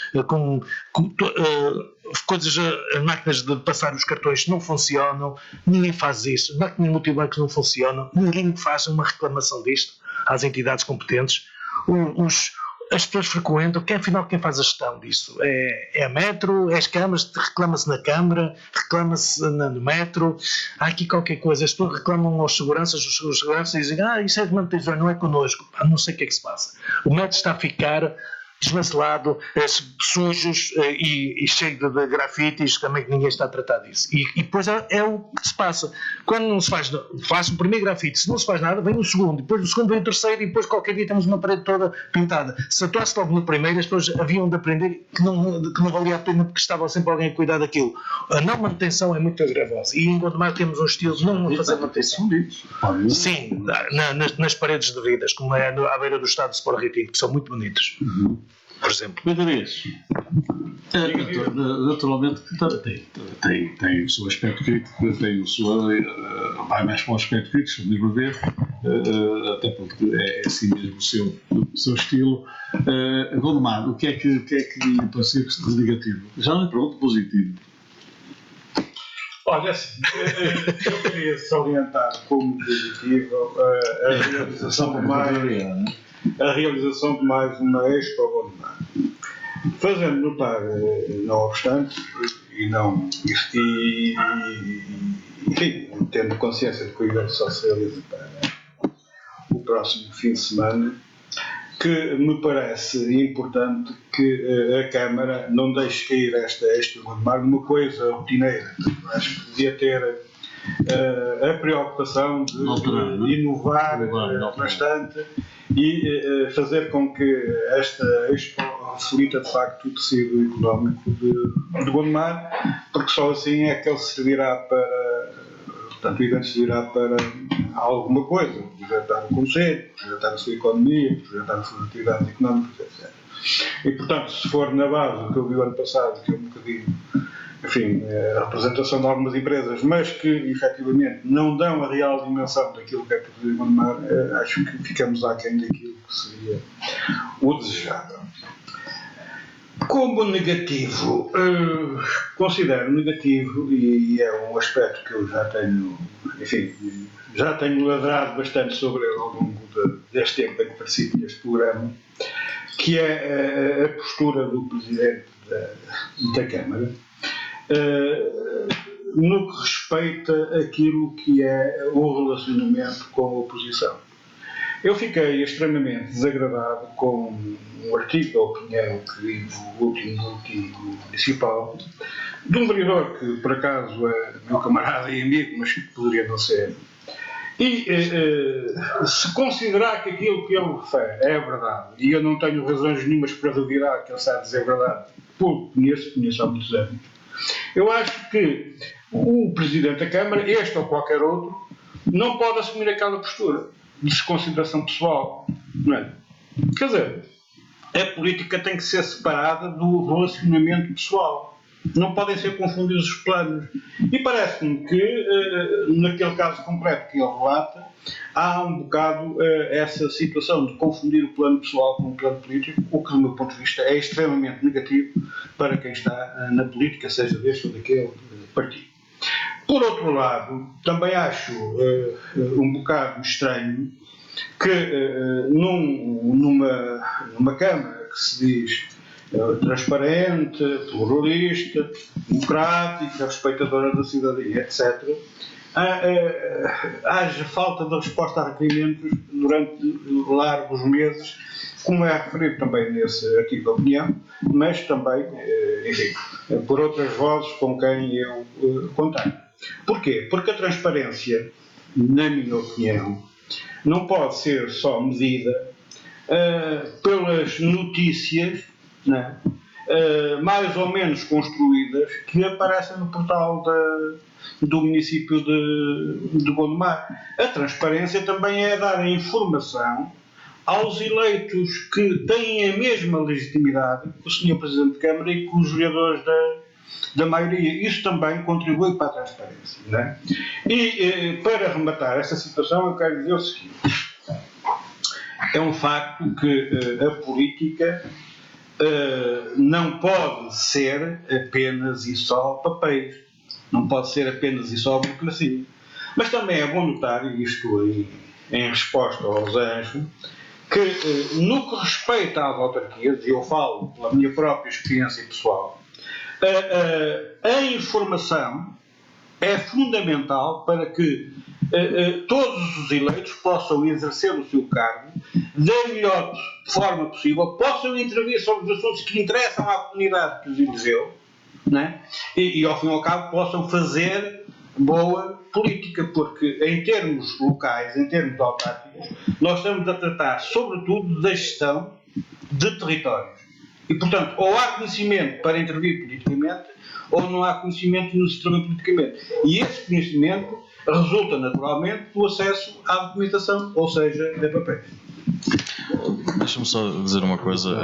coisas, as máquinas de passar os cartões não funcionam, ninguém faz isso, máquinas multibancos não funcionam, ninguém faz uma reclamação disto às entidades competentes. As pessoas frequentam, afinal quem faz a gestão disso? É a metro, é as câmaras, reclama-se na câmara, reclama-se no metro, há aqui qualquer coisa, as pessoas reclamam aos seguranças, os seguranças dizem, isso é de manutenção, não é connosco, não sei o que é que se passa. O metro está a ficar desmancelado, sujos e cheio de grafites, também que ninguém está a tratar disso. E depois é o que se passa. Quando não se faz o primeiro grafite, se não se faz nada, vem o segundo, depois do segundo vem o terceiro, e depois qualquer dia temos uma parede toda pintada. Se atuasse logo no primeiro, as pessoas haviam de aprender que não valia a pena, porque estava sempre alguém a cuidar daquilo. A não manutenção é muito gravosa. E em Gondomar temos um estilo de não fazer manutenção. Sim, nas paredes devidas, como é à beira do estado de Sport Rio Tinto, que são muito bonitas. Por exemplo. Pedrinhas, naturalmente tem o seu aspecto crítico, vai mais para o aspecto crítico, se me ver, até porque é assim mesmo o seu estilo. Gondomar, o que é que lhe pareceu de negativo? Já não é pronto, positivo. Olha, assim, eu queria salientar como positivo a realização de mais uma Expo Gondomar. Fazendo notar, não obstante, enfim, tendo consciência de que o evento só se realiza para o próximo fim de semana, que me parece importante que a Câmara não deixe cair esta Expo Gondomar numa coisa rotineira. Acho que devia ter a preocupação de inovar bastante e fazer com que esta Expo reflita de facto o tecido económico de Gondomar, porque só assim é que ele servirá para, portanto, o evento servirá para alguma coisa, projetar o conceito, projetar a sua economia, projetar as suas atividades económicas, etc. E, portanto, se for na base do que eu vi o ano passado, que é um bocadinho, enfim, a representação de algumas empresas, mas que efetivamente não dão a real dimensão daquilo que é produzido em Gondomar, acho que ficamos aquém daquilo que seria o desejável. Como negativo, considero negativo, e é um aspecto que eu já tenho, enfim, já tenho ladrado bastante sobre ele ao longo deste tempo em que participo neste programa, que é a postura do Presidente da Câmara, no que respeita àquilo que é o relacionamento com a oposição. Eu fiquei extremamente desagradado com um artigo da Opinião que li no último artigo municipal de um vereador que, por acaso, é meu camarada e amigo, mas que poderia não ser. E se considerar que aquilo que ele refere é verdade, e eu não tenho razões nenhumas para duvidar que ele está a dizer verdade, porque conheço há muitos anos, eu acho que o Presidente da Câmara, este ou qualquer outro, não pode assumir aquela postura de desconsideração pessoal. Não é? Quer dizer, a política tem que ser separada do relacionamento pessoal. Não podem ser confundidos os planos. E parece-me que, naquele caso concreto que ele relata, há um bocado essa situação de confundir o plano pessoal com o plano político, o que, do meu ponto de vista, é extremamente negativo para quem está na política, seja deste ou daquele partido. Por outro lado, também acho um bocado estranho que numa Câmara que se diz transparente, pluralista, democrática, respeitadora da cidadania, etc., haja falta de resposta a requerimentos durante largos meses, como é referido também nesse artigo da Opinião, mas também, enfim, por outras vozes com quem eu contacto. Porquê? Porque a transparência, na minha opinião, não pode ser só medida pelas notícias, né, mais ou menos construídas que aparecem no portal do município de Gondomar. A transparência também é dar a informação aos eleitos que têm a mesma legitimidade que o Sr. Presidente de Câmara e que os vereadores da maioria. Isso também contribui para a transparência. Né? E para rematar esta situação, eu quero dizer o seguinte: é um facto que a política não pode ser apenas e só papéis, não pode ser apenas e só burocracia. Mas também é bom notar, e isto em resposta ao Zé Ângelo, que no que respeita às autarquias, e eu falo pela minha própria experiência pessoal, a informação é fundamental para que todos os eleitos possam exercer o seu cargo da melhor forma possível, possam intervir sobre os assuntos que interessam à comunidade que os elegeu, né? E ao fim e ao cabo possam fazer boa política, porque em termos locais, em termos autárquicos, nós estamos a tratar sobretudo da gestão de territórios. E, portanto, ou há conhecimento para intervir politicamente, ou não há conhecimento no sistema politicamente. E esse conhecimento resulta naturalmente do acesso à documentação, ou seja, a papéis. Deixa-me só dizer uma coisa,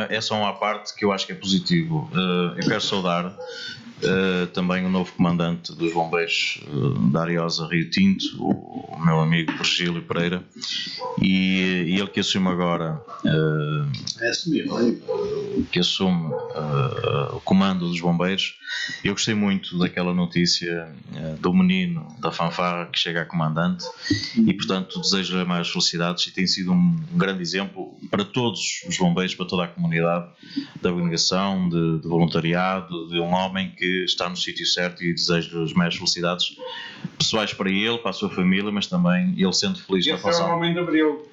é só uma parte que eu acho que é positivo. Eu quero saudar também o novo comandante dos bombeiros da Ariosa Rio Tinto, o meu amigo Virgílio Pereira, e ele que assume agora que assume o comando dos bombeiros. Eu gostei muito daquela notícia do menino da fanfarra que chega a comandante, e portanto desejo-lhe mais felicidades, e tem sido um grande exemplo para todos os bombeiros, para toda a comunidade, de abnegação, de voluntariado, de um homem que está no sítio certo, e desejo-lhe as maiores felicidades pessoais para ele, para a sua família, mas também ele sendo feliz na função. Esse é um homem de Abril.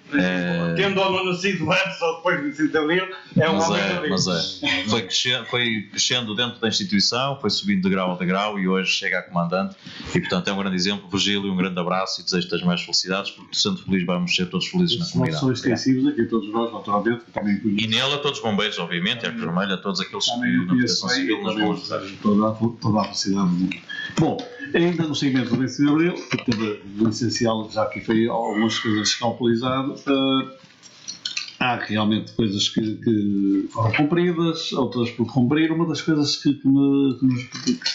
Tendo ou não nascido antes ou depois de 25 de Abril, é um homem de Abril. Mas foi crescendo dentro da instituição, foi subindo de grau a degrau, e hoje chega a comandante, e portanto é um grande exemplo. Virgílio, um grande abraço, e desejo-te as maiores felicidades, porque sendo feliz vamos ser todos felizes na comunidade. São extensivos aqui a todos nós, naturalmente, que também conheço. E nele a todos os bombeiros, obviamente, a Cruz Vermelha, a todos aqueles que na Proteção Civil, nas ruas, toda a felicidade do mundo. Bom, ainda no segmento do 25 de Abril, que teve do essencial, já que foi algumas coisas calculado, há realmente coisas que foram cumpridas, outras por cumprir. Uma das coisas que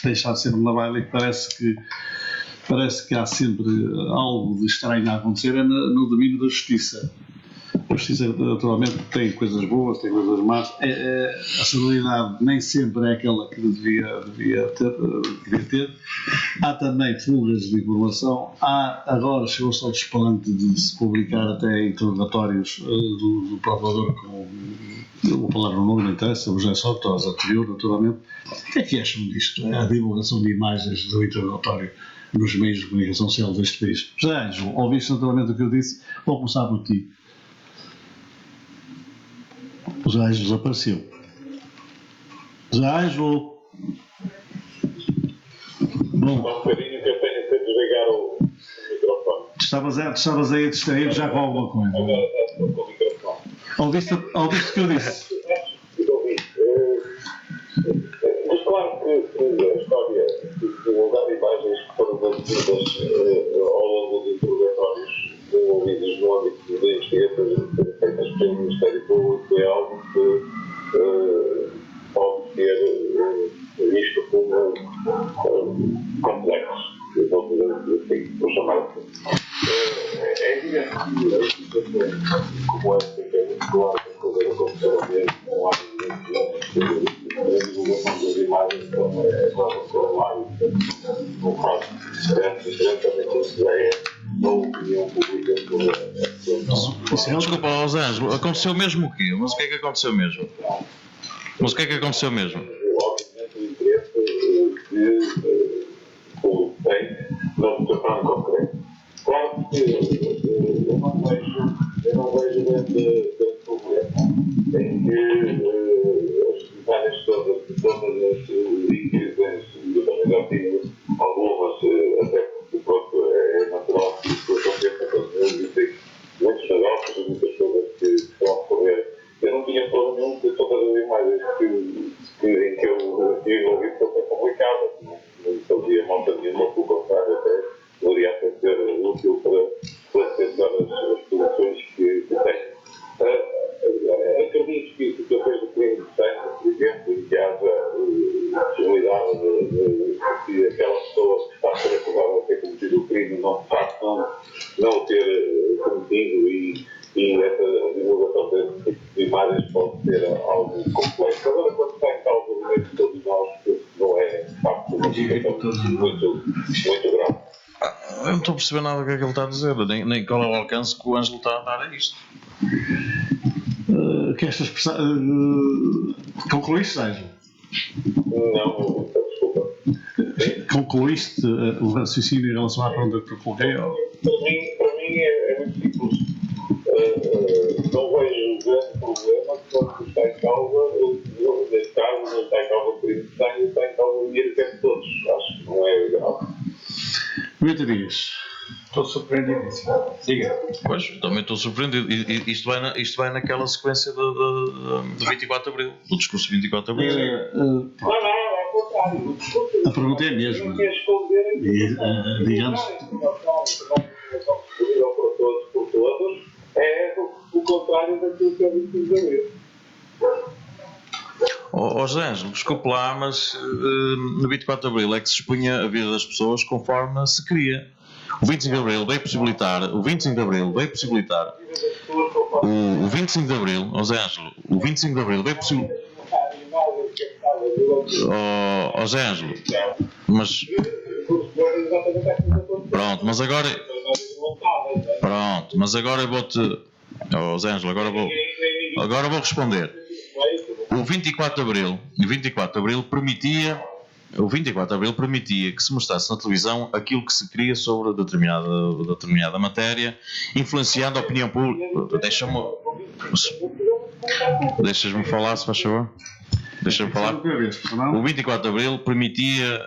deixa de ser na baila, e que parece que há sempre algo de estranho a acontecer, é no domínio da justiça. A justiça, naturalmente, tem coisas boas, tem coisas más. A celeridade nem sempre é aquela que devia ter. Há também fugas de informação. Agora chegou-se ao desplante de se publicar até interrogatórios do Procurador com, vou falar no nome, não interessa, o José Sócrates, anterior, naturalmente. O que acham disto? É a divulgação de imagens do interrogatório nos meios de comunicação social deste país. José Ângelo, ouviste naturalmente o que eu disse? Vou começar por ti. O José Ângelo desapareceu. José Ângelo. Bom. Um bocadinho que eu tenho que desligar o microfone. Estavas aí a distrair já com alguma coisa. Agora já estou com o microfone. Ouviste o que eu disse? Ouvi. Mas claro que a história de divulgar imagens que foram mantidas ao longo de interrogatórios desenvolvidos no âmbito de investigações feitas pelo Ministério Público é algo que pode ser visto como complexo, vou chamar assim. É evidente que as situações como esta, que é muito claro que a coisa aconteceu mesmo, não há a divulgação das imagens também é claro que é lá não faz diferente daquilo que já é a opinião pública sobre a situação. Desculpa, José Ângelo, aconteceu mesmo o quê? Mas o que é que aconteceu mesmo? Obviamente o interesse que o tem na votação concreta. Claro que eu não vejo grande problema em que as imagens todas as inquisições eu também já tive algumas, até porque pronto, é natural que isso aconteça todos os dias, muitos negócios e muitas coisas que estão a ocorrer. Eu não tinha problema nenhum que todas as imagens em que eu estive envolvido fossem publicadas. Não fazia malta nenhuma, pelo contrário, até poderia até ser útil para acessar as soluções que tenho. Acredito que situações de crime de sangue, por exemplo, em que haja possibilidade de aquela pessoa que está a ser acusada de ter cometido o crime não, de facto, não ter cometido e essa divulgação desse tipo de imagens pode ser algo complexo. Agora, quando está em causa o direito de todos nós, não é, de facto, uma situação muito grave. Eu não estou a perceber nada do que é que ele está a dizer, nem qual é o alcance que o Ângelo está a dar a isto. Que esta expressão. Concluíste, Ângelo? Não, desculpa. Concluíste o raciocínio em relação à pergunta que eu coloquei? Para mim é muito simples. Não vejo grande problema quando está em causa, neste caso, não está em causa o crime de sangue, está em causa o dinheiro que é de todos. Acho que não é grave. Muito dias. Estou surpreendido. Diga. Pois, também estou surpreendido. Isto vai naquela sequência de 24 de Abril, do discurso de 24 de Abril. Não, ao contrário. A pergunta é a mesma. Não quer esconder digamos. Por todos, é o contrário daquilo que é 25 de Abril. José Ângelo, desculpe lá, mas no 24 de Abril é que se expunha a vida das pessoas conforme se queria. O 25 de Abril veio possibilitar, o 25 de Abril, José Ângelo, o 25 de Abril veio possibilitar, José Ângelo, mas, pronto, mas agora eu vou-te, José Ângelo, agora vou responder. O 24 de Abril permitia que se mostrasse na televisão aquilo que se queria sobre determinada matéria, influenciando a opinião pública. Deixas-me falar, se faz favor. Deixa-me falar. O 24 de Abril permitia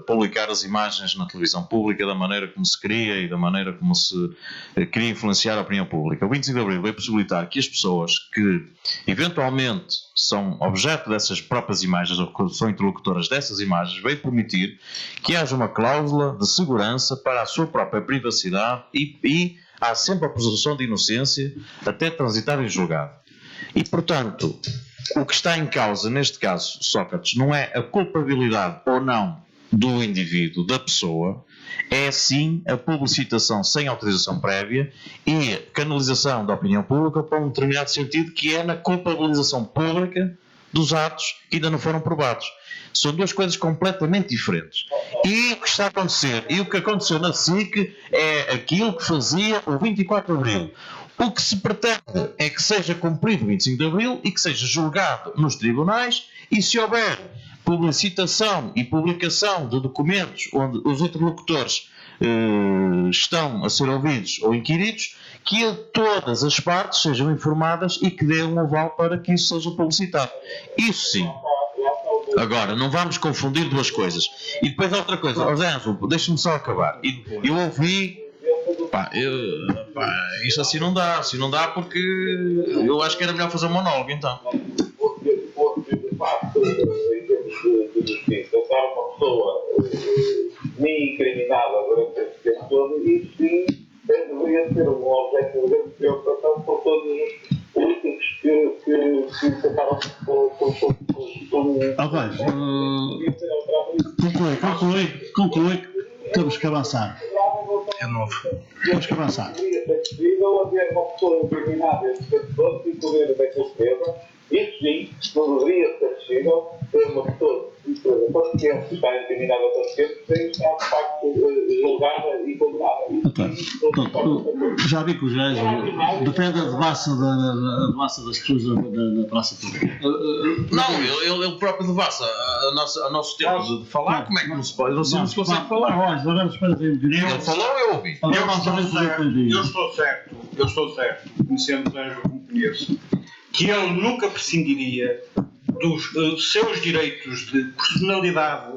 publicar as imagens na televisão pública da maneira como se queria e da maneira como se queria influenciar a opinião pública. O 25 de Abril veio possibilitar que as pessoas que eventualmente são objeto dessas próprias imagens ou são interlocutoras dessas imagens, veio permitir que haja uma cláusula de segurança para a sua própria privacidade e há sempre a presunção de inocência até transitar em julgado. E, portanto, o que está em causa, neste caso, Sócrates, não é a culpabilidade ou não do indivíduo, da pessoa, é sim a publicitação sem autorização prévia e canalização da opinião pública para um determinado sentido, que é na culpabilização pública dos atos que ainda não foram provados. São duas coisas completamente diferentes. E o que está a acontecer, e o que aconteceu na SIC, é aquilo que fazia o 24 de Abril. O que se pretende é que seja cumprido o 25 de Abril e que seja julgado nos tribunais, e se houver publicitação e publicação de documentos onde os interlocutores estão a ser ouvidos ou inquiridos, que todas as partes sejam informadas e que dêem um aval para que isso seja publicitado. Isso sim. Agora, não vamos confundir duas coisas. E depois outra coisa, José Ângelo, deixa-me só acabar. Eu ouvi, isto assim não dá porque eu acho que era melhor fazer um monólogo então. Porque de facto, em termos de justiça, estar uma pessoa nem incriminada durante esse tempo todo, isso sim deveria ser um objeto de grande preocupação por todos os políticos que tentaram Conclui. Temos que avançar. É novo. Temos que avançar. Deveria ser possível haver uma pessoa incriminada esse tempo todo e poder daquele tema. Isso sim, não deveria ser possível ter uma pessoa que está incriminada há tanto tempo sem estar de facto julgada e condenada. Então, já vi que o Jair depende da devassa das pessoas da praça pública. Não, ele próprio devassa a nosso tempo de falar. Como é que não se pode? Eu não sei se consegue falar. Agora espera aí. Ele falou, eu ouvi. Eu estou certo, conhecendo o Sérgio como conheço, que ele nunca prescindiria dos seus direitos de personalidade,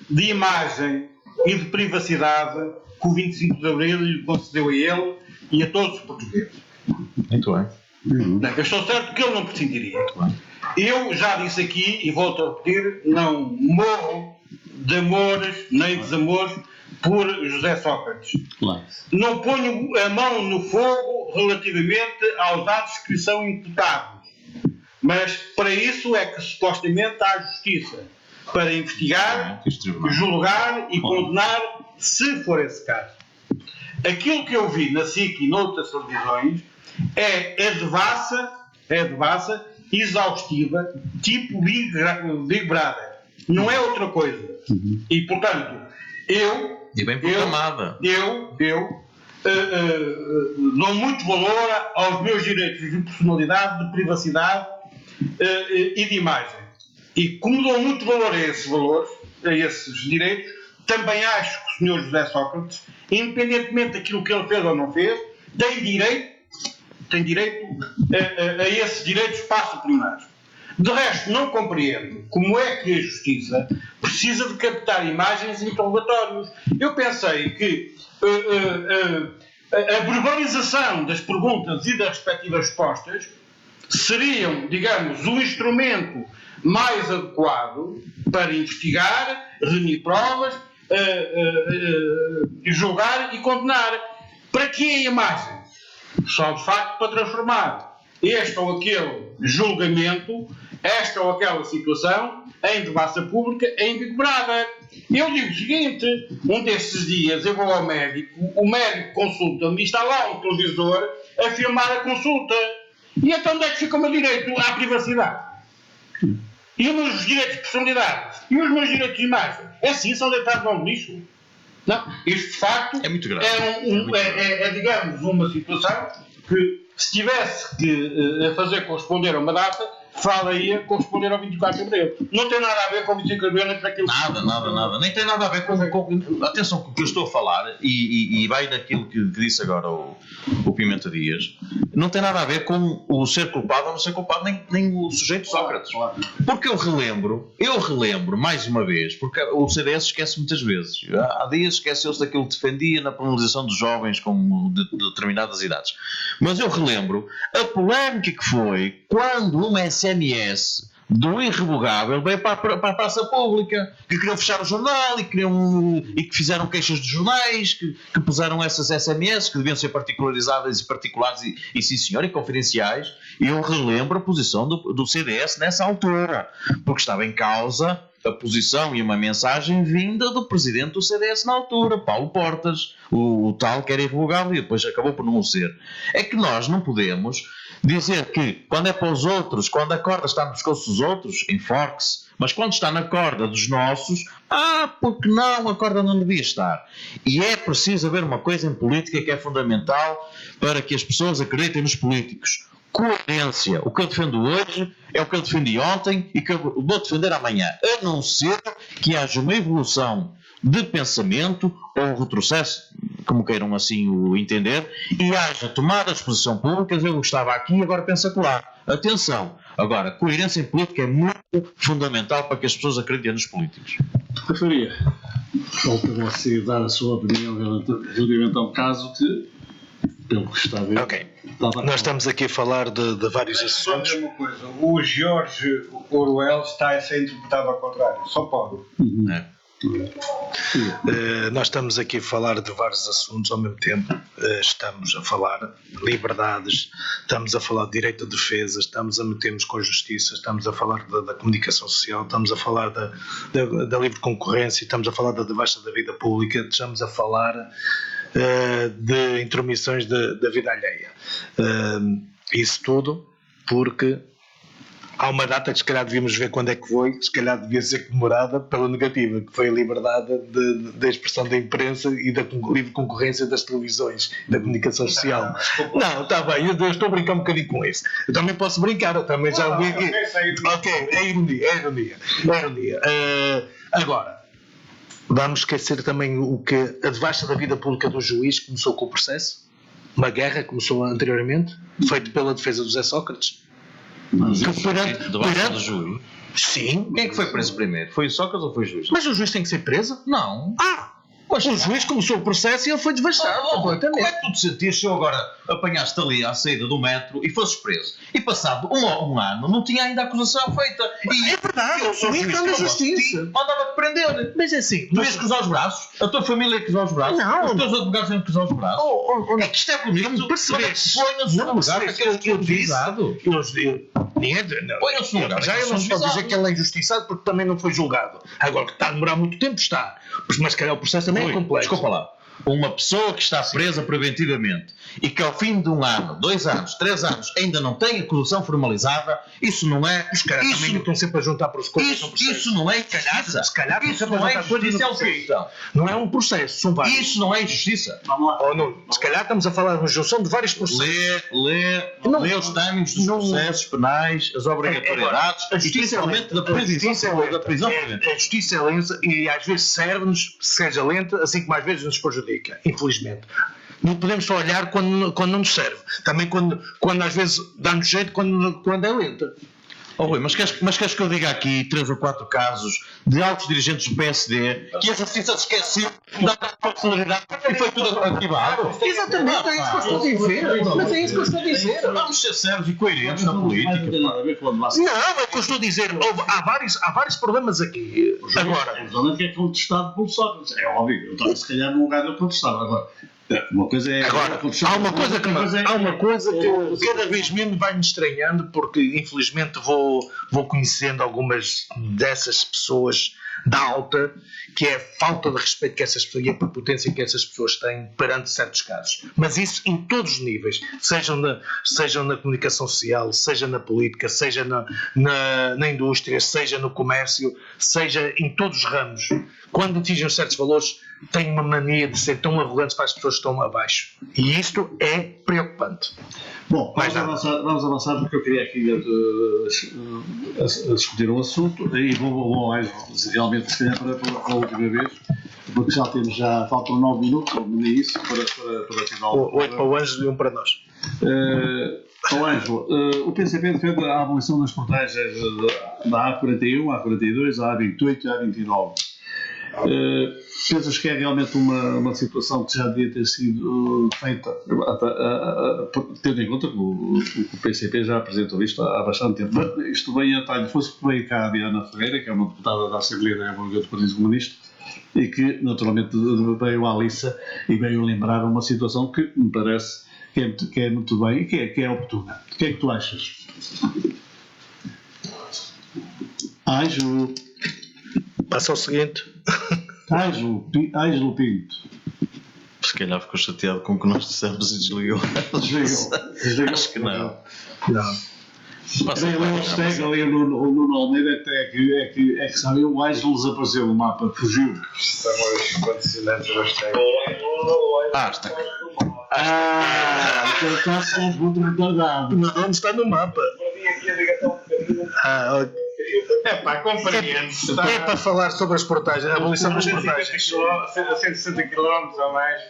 de imagem e de privacidade que o 25 de Abril lhe concedeu a ele e a todos os portugueses. Muito bem. Eu estou certo que ele não prescindiria. Eu já disse aqui, e volto a repetir, não morro de amores nem desamores por José Sócrates. Claro. Não ponho a mão no fogo relativamente aos atos que lhe são imputados. Mas para isso é que supostamente há justiça. Para investigar, julgar e condenar, se for esse caso. Aquilo que eu vi na SIC e noutras televisões é devassa, exaustiva, tipo Big Brother. Não é outra coisa. E portanto, E bem programada. Eu dou muito valor aos meus direitos de personalidade, de privacidade e de imagem. E como dou muito valor a esses direitos, também acho que o Sr. José Sócrates, independentemente daquilo que ele fez ou não fez, tem direito a esses direitos suplementar. De resto, não compreendo como é que a Justiça precisa de captar imagens e interrogatórios. Eu pensei que a verbalização das perguntas e das respectivas respostas seriam, digamos, o instrumento mais adequado para investigar, reunir provas, julgar e condenar. Para que a imagem? Só de facto para transformar este ou aquele julgamento, esta ou aquela situação, em devassa pública, em Big Brother. Eu digo o seguinte: um desses dias eu vou ao médico, o médico consulta-me e está lá um televisor a filmar a consulta. E então onde é que fica o meu direito à privacidade? E os meus direitos de personalidade? E os meus direitos de imagem? É assim, são deitados ao lixo? Não, isto de facto é muito grave. Digamos, uma situação que, se tivesse que fazer corresponder a uma data, falaria corresponder ao 24 de Abril. Não tem nada a ver com o 25 de Abril, nem para aquilo. Nada. Nem tem nada a ver com atenção, com o que eu estou a falar, e vai daquilo que disse agora o Pimenta Dias, não tem nada a ver com o ser culpado ou não ser culpado, nem o sujeito Sócrates. Porque eu relembro, mais uma vez, porque o CDS esquece muitas vezes. Há dias esqueceu-se daquilo que defendia na penalização dos jovens com determinadas idades. Mas eu relembro a polémica que foi quando uma SMS do irrevogável veio para a praça pública, que queriam fechar o jornal e que fizeram queixas de jornais, que puseram essas SMS que deviam ser particularizadas e particulares e sim senhor, e confidenciais. E eu relembro a posição do CDS nessa altura, porque estava em causa a posição e uma mensagem vinda do presidente do CDS na altura, Paulo Portas, o tal que era irrevogável e depois acabou por não ser. É que nós não podemos dizer que quando é para os outros, quando a corda está no pescoço dos outros, enforque-se, mas quando está na corda dos nossos, porque não, a corda não devia estar. E é preciso haver uma coisa em política que é fundamental para que as pessoas acreditem nos políticos. Coerência. O que eu defendo hoje é o que eu defendi ontem e que eu vou defender amanhã, a não ser que haja uma evolução de pensamento ou um retrocesso, como queiram assim o entender, e haja tomadas de posição públicas. Eu estava aqui e agora penso acolá. Atenção, agora, coerência em política é muito fundamental para que as pessoas acreditem nos políticos. Faria, volta você dar a sua opinião relativamente ao caso que, pelo que está a ver... Ok. Nós estamos aqui a falar de vários assuntos. Uma coisa, o George Orwell está a ser interpretado ao contrário, só pode. Nós estamos aqui a falar de vários assuntos ao mesmo tempo. Estamos a falar de liberdades, estamos a falar de direito de defesa, estamos a meter-nos com a justiça, estamos a falar da comunicação social, estamos a falar da livre concorrência, estamos a falar da devasta da vida pública, estamos a falar de intromissões da vida alheia. Isso tudo porque há uma data que se calhar devíamos ver quando é que foi, se calhar devia ser comemorada pela negativa, que foi a liberdade da expressão da imprensa e da livre concorrência das televisões, da comunicação social. Não, está bem, eu estou a brincar um bocadinho com isso. Eu também posso brincar, eu também já vi aqui. Ok, é ironia. Agora, vamos esquecer também o que a devasta da vida pública do juiz começou com o processo, uma guerra começou anteriormente, feito pela defesa do José Sócrates. Mas debaixo do juiz? Sim. Quem é que foi preso primeiro? Foi o Sócrates ou foi o juiz? Mas o juiz tem que ser preso? Não. Mas o juiz começou o processo e ele foi devastado completamente. Como é que tu te sentias se eu agora apanhaste ali à saída do metro e fosses preso? E passado um ano não tinha ainda a acusação feita. E é verdade, eu sou juiz na justiça. Mandava-te prender. Mas é assim. Tu ias cruzar os braços? A tua família ia cruzar os braços? Não. Os teus advogados iam cruzar os braços? É que isto é bonito. Percebes? Põe-se no lugar daquele que é injustiçado. Põe-se no lugar. Já eu não estou a dizer que ele é injustiçado porque também não foi julgado. Agora que está a demorar muito tempo, está. Mas se calhar o processo também é complexo. Desculpa lá. Uma pessoa que está presa preventivamente e que ao fim de 1 ano, 2 anos, 3 anos ainda não tem acusação formalizada, isso não é. Os caras também estão sempre a juntar para os coisas. Isso não é injustiça. Se calhar isso não é injustiça. É o quê então? Não é um processo, são vários. Isso não é injustiça. Vamos lá. Ou não, se calhar estamos a falar de uma junção de vários processos. Lê os timings dos processos penais, as obrigatoriedades, a justiça principalmente da prisão preventiva. A justiça é lenta e às vezes serve-nos, seja lenta, assim como às vezes nos prejudica, infelizmente. Não podemos só olhar quando não nos serve. Também quando às vezes dá-nos jeito quando é lenta. Rui, mas queres que eu diga aqui 3 ou 4 casos de altos dirigentes do PSD que a justiça se esqueceu da personalidade e foi tudo ativado? Exatamente, é isso que eu estou a dizer. Mas é isso que eu estou a dizer. Vamos ser sérios e coerentes na política. Não tem nada a ver com a Não, é o que eu estou a dizer. Há vários problemas aqui. Agora, o que é contestado pelo Sócrates. É óbvio, eu estava se calhar no lugar de eu contestar. Agora, uma coisa é. Agora, há uma coisa que cada vez menos vai me estranhando, porque infelizmente vou conhecendo algumas dessas pessoas da alta, que é a falta de respeito que essas pessoas e a prepotência que essas pessoas têm perante certos casos. Mas isso em todos os níveis, sejam na comunicação social, seja na política, seja na indústria, seja no comércio, seja em todos os ramos. Quando atingem certos valores, têm uma mania de ser tão arrogantes para as pessoas que estão abaixo. E isto é preocupante. Bom, vamos avançar porque eu queria aqui discutir um assunto e vou mais realmente se calhar para a última vez, porque faltam 9 minutos, ou nem isso, para final. 8 para o Ângelo e 1 para nós. Ângelo, o PCP defende a abolição das portagens da A41, A42, A28 e A29. Pensas que é realmente uma situação que já devia ter sido feita, tendo em conta que o PCP já apresentou isto há bastante tempo. Isto vem a talho, fosse que veio cá a Diana Ferreira, que é uma deputada da Assembleia da República do Partido Comunista, e que naturalmente veio à liça e veio lembrar uma situação que me parece que é muito bem e que é oportuna. O que é que tu achas? Ângelo. Passa ao seguinte. Ângelo Pinto. Se calhar ficou chateado com o que nós dissemos e desligou. Desligou. Acho que não. Ali o Nuno Almeida é que sabe, o Ângelo desapareceu no mapa, fugiu. São os condicionantes do hashtag. Então está só um ponto retardado. Onde está no mapa? Compreende-se. É para falar sobre as portagens, a abolição das portagens. A 160 km ou mais.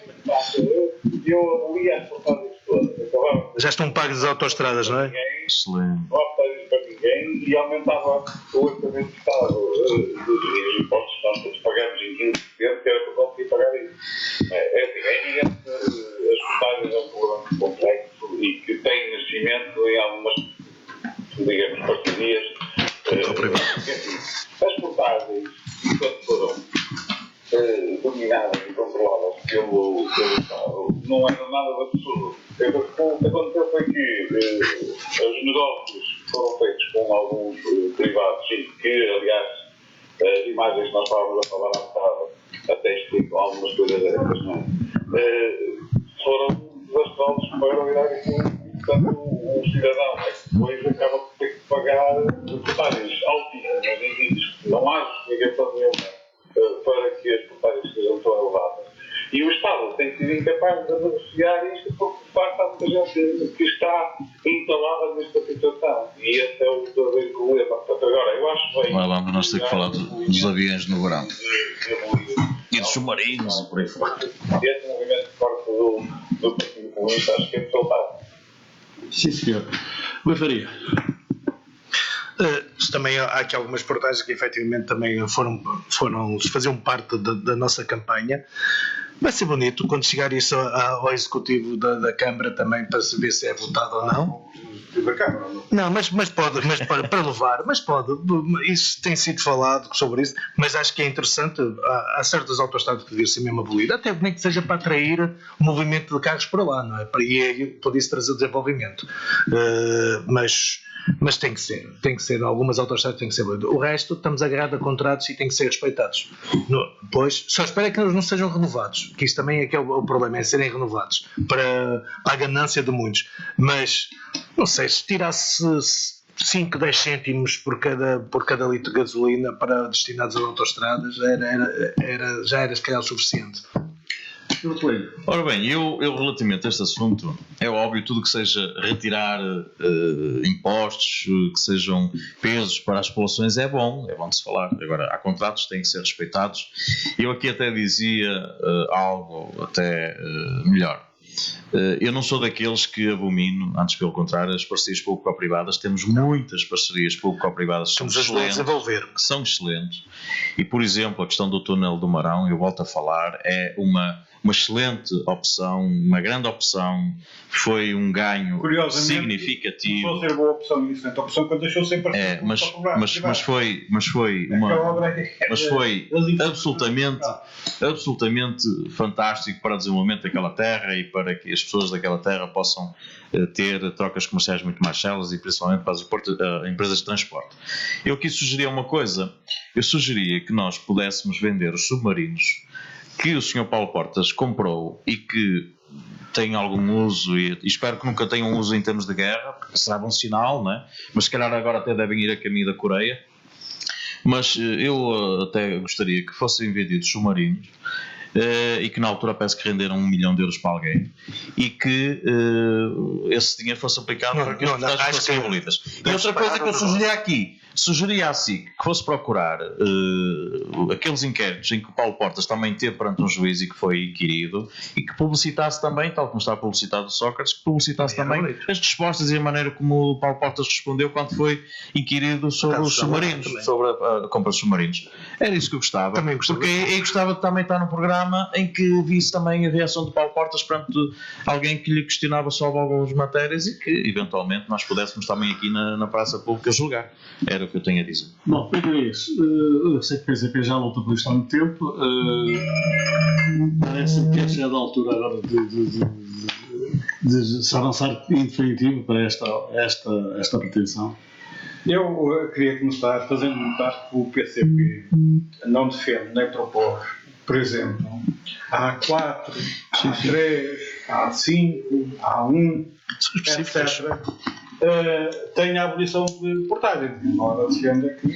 Eu li as portagens todas. Já estão pagas as autoestradas, não é? Excelente. Não há portagens para ninguém e aumentava o orçamento de Estado dos impostos que nós todos pagamos em 15%, que era para conseguir pagar isso. É evidente que as portagens é um problema complexo e que tem nascimento em algumas, digamos, parcerias. As portagens, quando foram dominadas e controladas pelo Estado, não era nada de absurdo. O que aconteceu foi que os negócios foram feitos com alguns privados, que, aliás, as imagens que nós estávamos a falar há bocado até explicam algumas coisas dessas, não é? Foram desastrosos para o erário público. Portanto, o cidadão depois acaba por ter que pagar portagens altíssimas em vídeos que não há justificação nenhuma para que as portagens sejam tão elevadas. E o Estado tem sido incapaz de negociar isto porque, de facto, há muita gente que está entalada nesta situação. E esse é o verdadeiro problema. Portanto, agora, eu acho bem... Lá vamos nós ter que falar dos aviões no verão. E dos submarinos e por aí fora. Esse movimento de parte do Partido Comunista, acho que é de soltar. Sim, senhor. Rui Faria. Também há aqui algumas portagens que efetivamente também faziam parte da nossa campanha. Vai ser bonito quando chegar isso ao Executivo da Câmara também para saber se é votado ou não. Da Câmara, Não, mas pode, para levar, mas pode. Isso tem sido falado sobre isso, mas acho que é interessante. Há certas autoestradas que deviam ser mesmo abolidas, até nem que seja para atrair o movimento de carros para lá, não é? Para isso trazer desenvolvimento. Mas tem que ser, algumas autoestradas têm que ser abolidas. O resto, estamos agarrados a contratos e têm que ser respeitados. Pois, só espero que eles não sejam renovados, que isso também é que é o problema, é serem renovados, para a ganância de muitos. Mas, não sei, se tirasse 5, 10 cêntimos por cada litro de gasolina destinados a autoestradas, já era se calhar o suficiente. Ora bem, eu relativamente a este assunto, é óbvio, tudo que seja retirar impostos, que sejam pesos para as populações é bom de se falar. Agora, há contratos que têm que ser respeitados. Eu aqui até dizia algo até melhor. Eu não sou daqueles que abomino, antes pelo contrário, as parcerias público-privadas. Temos muitas parcerias público-privadas que são excelentes. E, por exemplo, a questão do túnel do Marão, eu volto a falar, é uma excelente opção, uma grande opção, foi um ganho significativo. Começou a ser boa opção, uma excelente opção, quando deixou sem parceria. Mas foi absolutamente fantástico para o desenvolvimento daquela terra e para que as pessoas daquela terra possam ter trocas comerciais muito mais células e principalmente para as empresas de transporte. Eu aqui sugeria uma coisa, eu sugeria que nós pudéssemos vender os submarinos que o Sr. Paulo Portas comprou e que tem algum uso, e espero que nunca tenham uso em termos de guerra, porque será um sinal, não é? Mas se calhar agora até devem ir a caminho da Coreia. Mas eu até gostaria que fossem vendidos submarinos e que na altura parece que renderam 1 milhão de euros para alguém e que esse dinheiro fosse aplicado para que as portagens fossem abolidas. E outra coisa que eu sugeria aqui, sugeria assim que fosse procurar aqueles inquéritos em que o Paulo Portas também teve perante um juiz e que foi inquirido, e que publicitasse também, tal como está publicitado o Sócrates, que publicitasse também as respostas e a maneira como o Paulo Portas respondeu quando foi inquirido sobre os submarinos, sobre a compra de submarinos. Era isso que eu gostava, porque eu gostava de também estar num programa em que visse também a reação de Paulo Portas perante alguém que lhe questionava sobre algumas matérias e que eventualmente nós pudéssemos também aqui na praça pública julgar. Era o que eu tenho a dizer. Bom, é isso. Eu sei que o PCP já luta por isto há muito tempo. Parece que é chegada a altura agora de se avançar em definitivo para esta pretensão. Eu queria começar fazendo notar que o PCP não defende nem propôs, por exemplo, A4, A3, A5, A1, etc. Tem a abolição de portagens, embora defenda que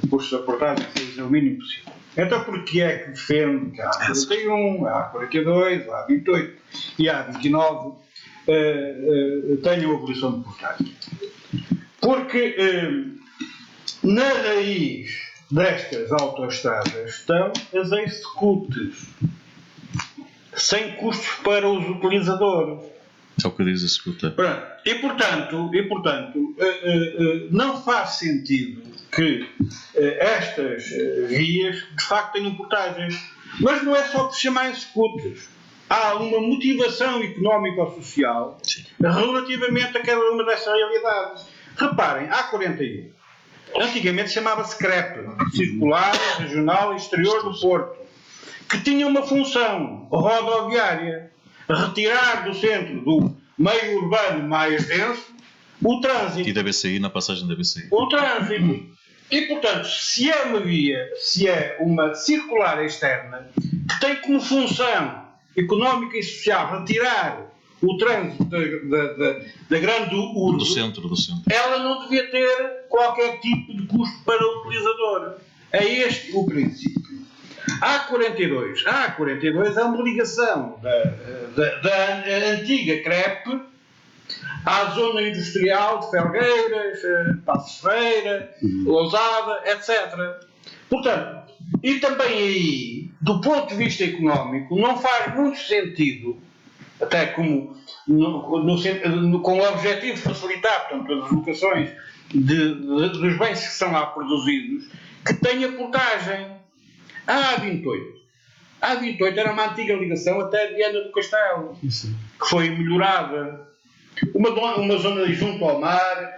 o custo da portagem seja o mínimo possível. Então, porque é que defende que a A41, a A42, a A28 e a A29 tenham a abolição de portagem? Porque na raiz destas autoestradas estão as executes, sem custos para os utilizadores. É o que diz a escuta. E portanto, não faz sentido que estas vias de facto tenham portagens. Mas não é só por chamar executes. Há uma motivação económica ou social relativamente a cada uma destas realidades. Reparem, A41. Antigamente chamava-se CREP, Circular, Regional e Exterior do Porto, que tinha uma função rodoviária, retirar do centro do meio urbano mais denso o trânsito. E da BCI, na passagem da BCI. O trânsito. E, portanto, se é uma via, se é uma circular externa, que tem como função económica e social retirar o trânsito da grande urbe, do centro. ela não devia ter qualquer tipo de custo para o utilizador. É este o princípio. A A42 é uma ligação da antiga CREP à zona industrial de Felgueiras, Passos Ferreira, Lousada, etc. Portanto, e também aí, do ponto de vista económico, não faz muito sentido, até como com o objetivo de facilitar, portanto, as deslocações dos bens que são lá produzidos, que tenha portagem. A A28 era uma antiga ligação até Viana do Castelo, que foi melhorada. Uma zona junto ao mar,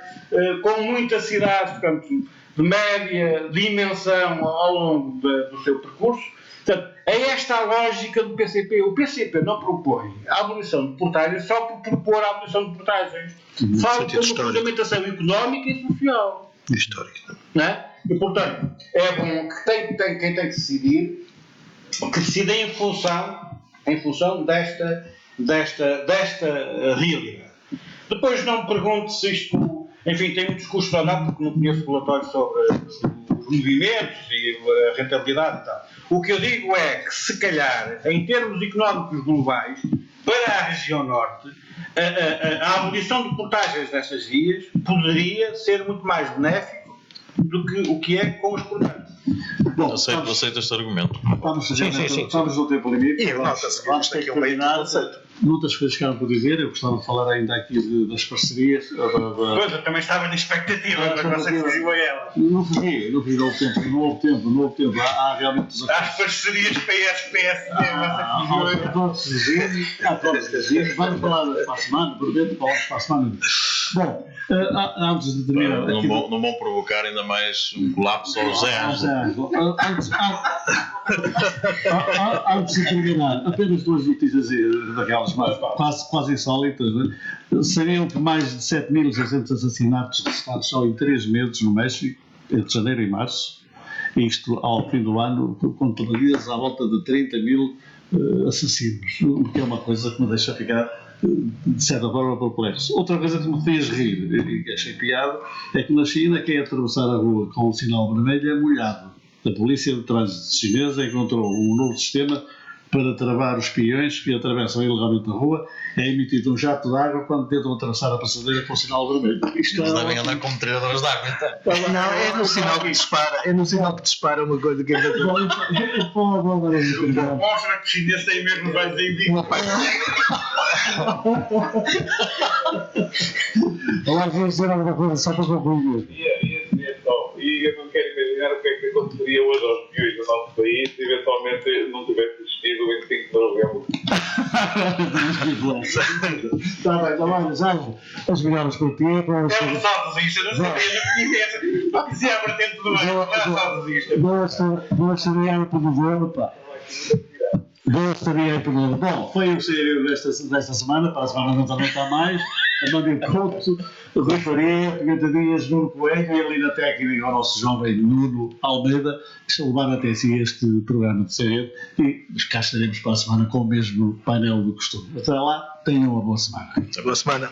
com muita cidade, portanto, de média dimensão ao longo do seu percurso. Portanto, é esta a lógica do PCP. O PCP não propõe a abolição de portagens só por propor a abolição de portagens. Fala como fundamentação económica e social. Histórica. Não é? E, portanto, é bom que quem tem que decidir, que decida em função desta realidade. Depois não me pergunte se isto, enfim, tem muitos custos ou não, porque não conheço relatórios sobre os movimentos e a rentabilidade e tal. O que eu digo é que, se calhar, em termos económicos globais, para a região norte, a abolição de portagens destas vias poderia ser muito mais benéfico do que o que é com os portagens. Bom, aceito este argumento. Estamos no tempo limite. Vamos ter que combinar. Muitas coisas que ficaram por dizer. Eu gostava de falar ainda aqui das parcerias. Pois, eu também estava na expectativa, mas você fugiu a ela. Não fugi, não houve tempo. Há realmente desafios. As parcerias PS-PSD, você fugiu. Vamos falar para a semana, por dentro, para a semana. Bom, antes de terminar. Não vão provocar ainda mais um colapso ao José Ângelo. Antes de terminar, apenas duas notícias daquelas quase insólitas. Né? Sabiam que mais de 7.600 assassinatos registrados só em 3 meses no México, entre janeiro e março. Isto ao fim do ano, contabiliza à volta de 30.000 assassinos, o que é uma coisa que me deixa ficar, de certa forma, perplexo. Outra coisa que me fez rir e que achei piada é que na China quem atravessar a rua com o sinal vermelho é molhado. A polícia de trânsito chinesa encontrou um novo sistema para travar os peões que atravessam ilegalmente a rua, é emitido um jato de água quando tentam atravessar a passadeira com o sinal vermelho. Isto Eles é devem andar como treinadores de água, então. Não, é no sinal que dispara. É no sinal que dispara uma coisa que é Mostra que os chineses têm mesmo vais em vinho. Agora vou dizer alguma coisa só para concluir. E eu não quero imaginar o que é que aconteceria hoje aos peões do nosso país se eventualmente não tivesse existido o 25 de novembro. Está bem, já. As melhores por ti. É um saudosista, não sabia. Não dizia a vertente do bem, não é saudosista. Gostaria de dizer, pá. Gostaria de dizer. Bom, foi o sério desta semana, para a semana não também está mais. Amanda Couto, Rui Faria, Pimenta Dias, Nuno Coelho e ali na técnica o nosso jovem Nuno Almeida, que levaram até si este programa de série e cá estaremos para a semana com o mesmo painel do costume. Até lá, tenham uma boa semana. Boa semana.